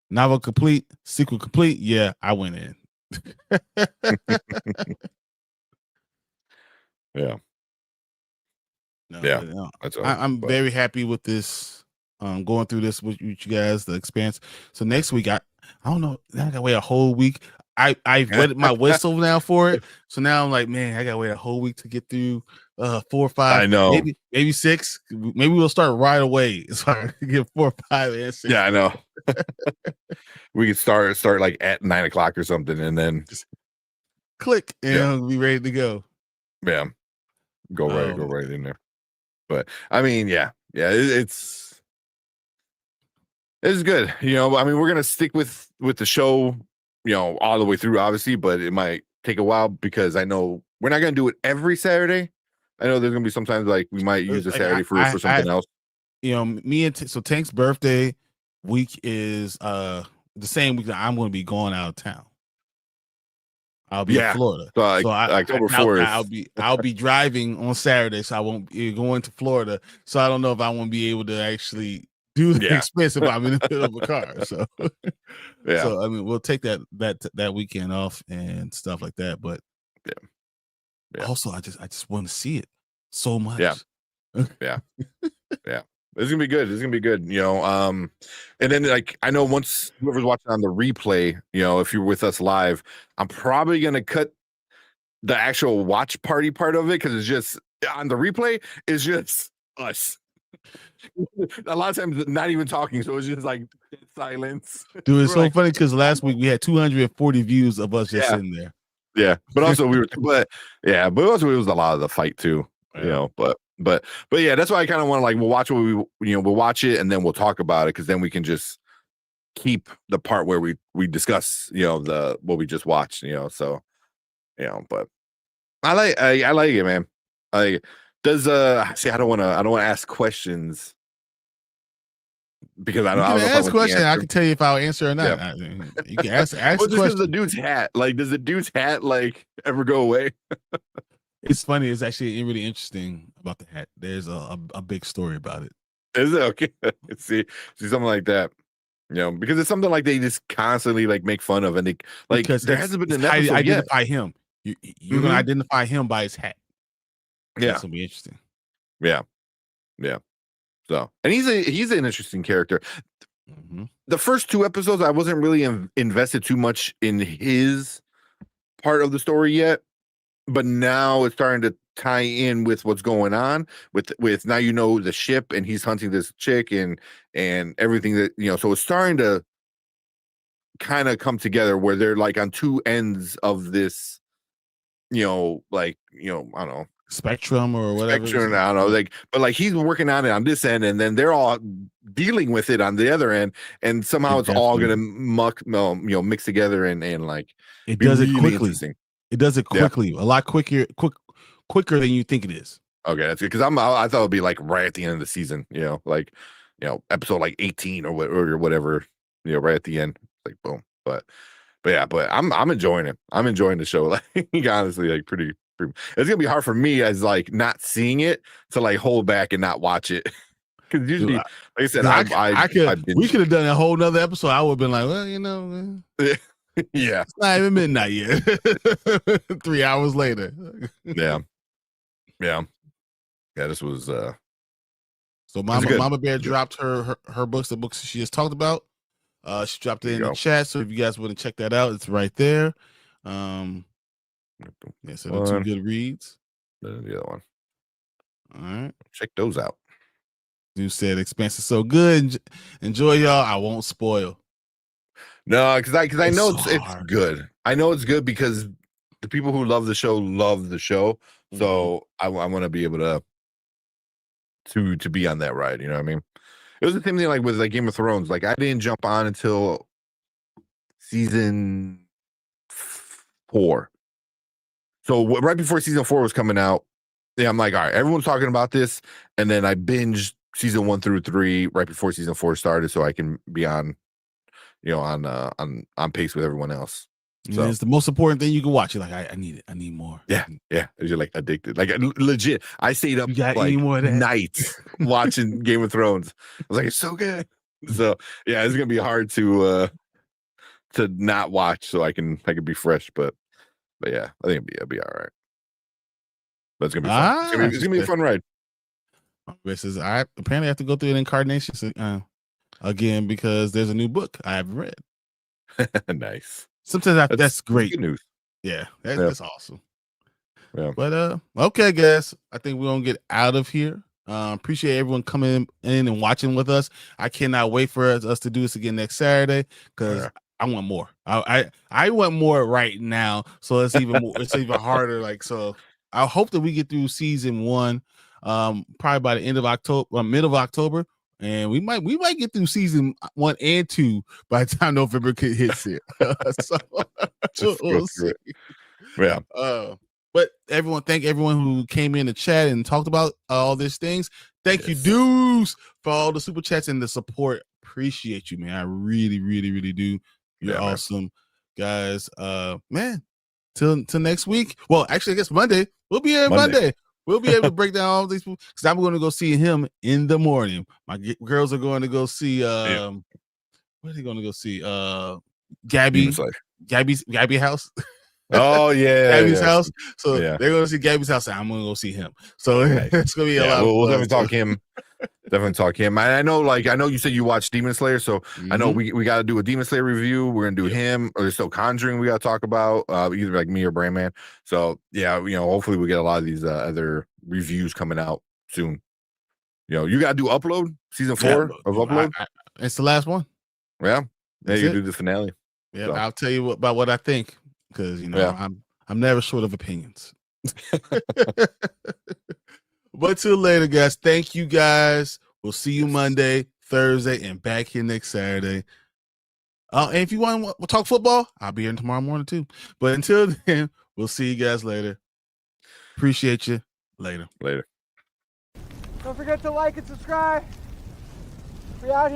Novel complete, sequel complete. Yeah, I went in. Yeah. No, Yeah. no. That's all, I'm but very happy with this. Going through this with you guys, the Expanse. So next week, I don't know. Now I gotta wait a whole week. I've wetted my whistle now for it. So now I'm like, man, I gotta wait a whole week to get through 4 or 5. I know. Maybe 6. Maybe we'll start right away. So I get 4 or 5 and 6. Yeah, I know. We could start like at 9 o'clock or something, and then just click and be ready to go. Yeah, go right in there. But I mean, yeah, it's good. You know, I mean, we're gonna stick with the show, you know, all the way through, obviously, but it might take a while because I know we're not gonna do it every Saturday. I know there's gonna be sometimes like we might use a Saturday for something else. You know, me and so Tank's birthday week is the same week that I'm going to be going out of town. I'll be in Florida, so October 4th. I'll be driving on Saturday, so I won't be going to Florida. So I don't know if I won't be able to actually do the expense if I'm in the middle of a car. So so I mean, we'll take that weekend off and stuff like that. But also, I just want to see it so much. Yeah. It's gonna be good. It's gonna be good, you know. And then like I know once whoever's watching on the replay, you know, if you're with us live, I'm probably gonna cut the actual watch party part of it because it's just on the replay, it's just us. A lot of times not even talking, so it's just like silence. Dude, it's so funny because last week we had 240 views of us just sitting there. Yeah, but also but also it was a lot of the fight too, you know. But yeah, that's why I kind of want to like we'll watch what we'll watch it and then we'll talk about it because then we can just keep the part where we discuss, you know, what we just watched, you know. So, you know, but I like it, man. I does see I don't want to ask questions because I don't know ask questions. I can tell you if I'll answer or not. Yeah. You can ask well, questions. The dude's hat, like, does the dude's hat like ever go away? It's funny. It's actually really interesting about the hat. There's a big story about it. Is it okay? see something like that, you know, because it's something like they just constantly like make fun of, and they like because there hasn't been an how episode you identify him. You're gonna identify him by his hat. Yeah, that's gonna be interesting. Yeah. So, and he's an interesting character. The first 2 episodes, I wasn't really invested too much in his part of the story yet. But now it's starting to tie in with what's going on with now, you know, the ship and he's hunting this chick and everything that, you know, so it's starting to kind of come together where they're like on 2 ends of this, you know, like, you know, I don't know, spectrum or whatever. I don't know, like, but like he's working on it on this end and then they're all dealing with it on the other end, and somehow it's all gonna mix together and like it does it quickly. It does it quickly, a lot quicker than you think it is. Okay, that's good because I thought it'd be like right at the end of the season, you know, like, you know, episode like 18 or whatever, you know, right at the end, like boom. But I'm enjoying it. I'm enjoying the show. Like honestly, like pretty. It's gonna be hard for me as like not seeing it to like hold back and not watch it because usually, like I said, we could have done a whole nother episode. I would have been like, well, you know. Yeah, it's not even midnight yet. 3 hours later. Yeah. This was So Mama Bear dropped her books, the books she has talked about. She dropped it in the chat. So if you guys want to check that out, it's right there. Yeah, so the 2 good reads. The other one. All right. Check those out. You said Expanse is so good. Enjoy, y'all. I won't spoil. No, because I know so it's good. I know it's good because the people who love the show love the show. So I want to be able to be on that ride. You know what I mean? It was the same thing like with like Game of Thrones. Like I didn't jump on until season 4. So right before season 4 was coming out, yeah, I'm like, all right, everyone's talking about this, and then I binged season 1 through 3 right before season 4 started, so I can be on, on pace with everyone else. So it's the most important thing you can watch. You're like, I need it. I need more. Yeah. You're like addicted. Like legit. I stayed up like nights watching Game of Thrones. I was like, it's so good. So yeah, it's gonna be hard to not watch so I can be fresh. But yeah, I think it'll be all right. But it's gonna be fun. It's gonna be a fun ride. Says I apparently have to go through an incarnation again because there's a new book I haven't read. Nice. Sometimes that's great. Good news. Yeah, that's awesome. Yeah. But okay, guys. I think we're gonna get out of here. Appreciate everyone coming in and watching with us. I cannot wait for us to do this again next Saturday because I want more. I want more right now. So it's even more, it's even harder. Like, so I hope that we get through season 1 probably by the end of October, mid of October. And we might get through season 1 and 2 by the time November hits here. So we'll see. Yeah. But thank everyone who came in the chat and talked about all these things. Thank you, dudes, for all the super chats and the support. Appreciate you, man. I really, really, really do. You're awesome, guys. Man, till next week. Well, actually, I guess Monday. We'll be here Monday. We'll be able to break down all these because I'm going to go see him in the morning. My girls are going to go see what are they going to go see? Gabby's house. Oh yeah, Gabby's house. So they're going to see Gabby's house. And I'm going to go see him. So it's going to be a lot. We'll definitely talk him. Definitely talk him. I know you said you watched Demon Slayer, so I know we got to do a Demon Slayer review. We're gonna do him, or there's still Conjuring we got to talk about, either like me or Brandman. So yeah, hopefully we get a lot of these other reviews coming out soon. You got to do Upload season 4 of Upload. It's the last one. Yeah, you do the finale. Yeah, so I'll tell you about what I think because I'm never short of opinions. But till later, guys. Thank you, guys. We'll see you Monday, Thursday, and back here next Saturday. And if you want to talk football, I'll be here tomorrow morning too. But until then, we'll see you guys later. Appreciate you. Later. Don't forget to like and subscribe. We out here.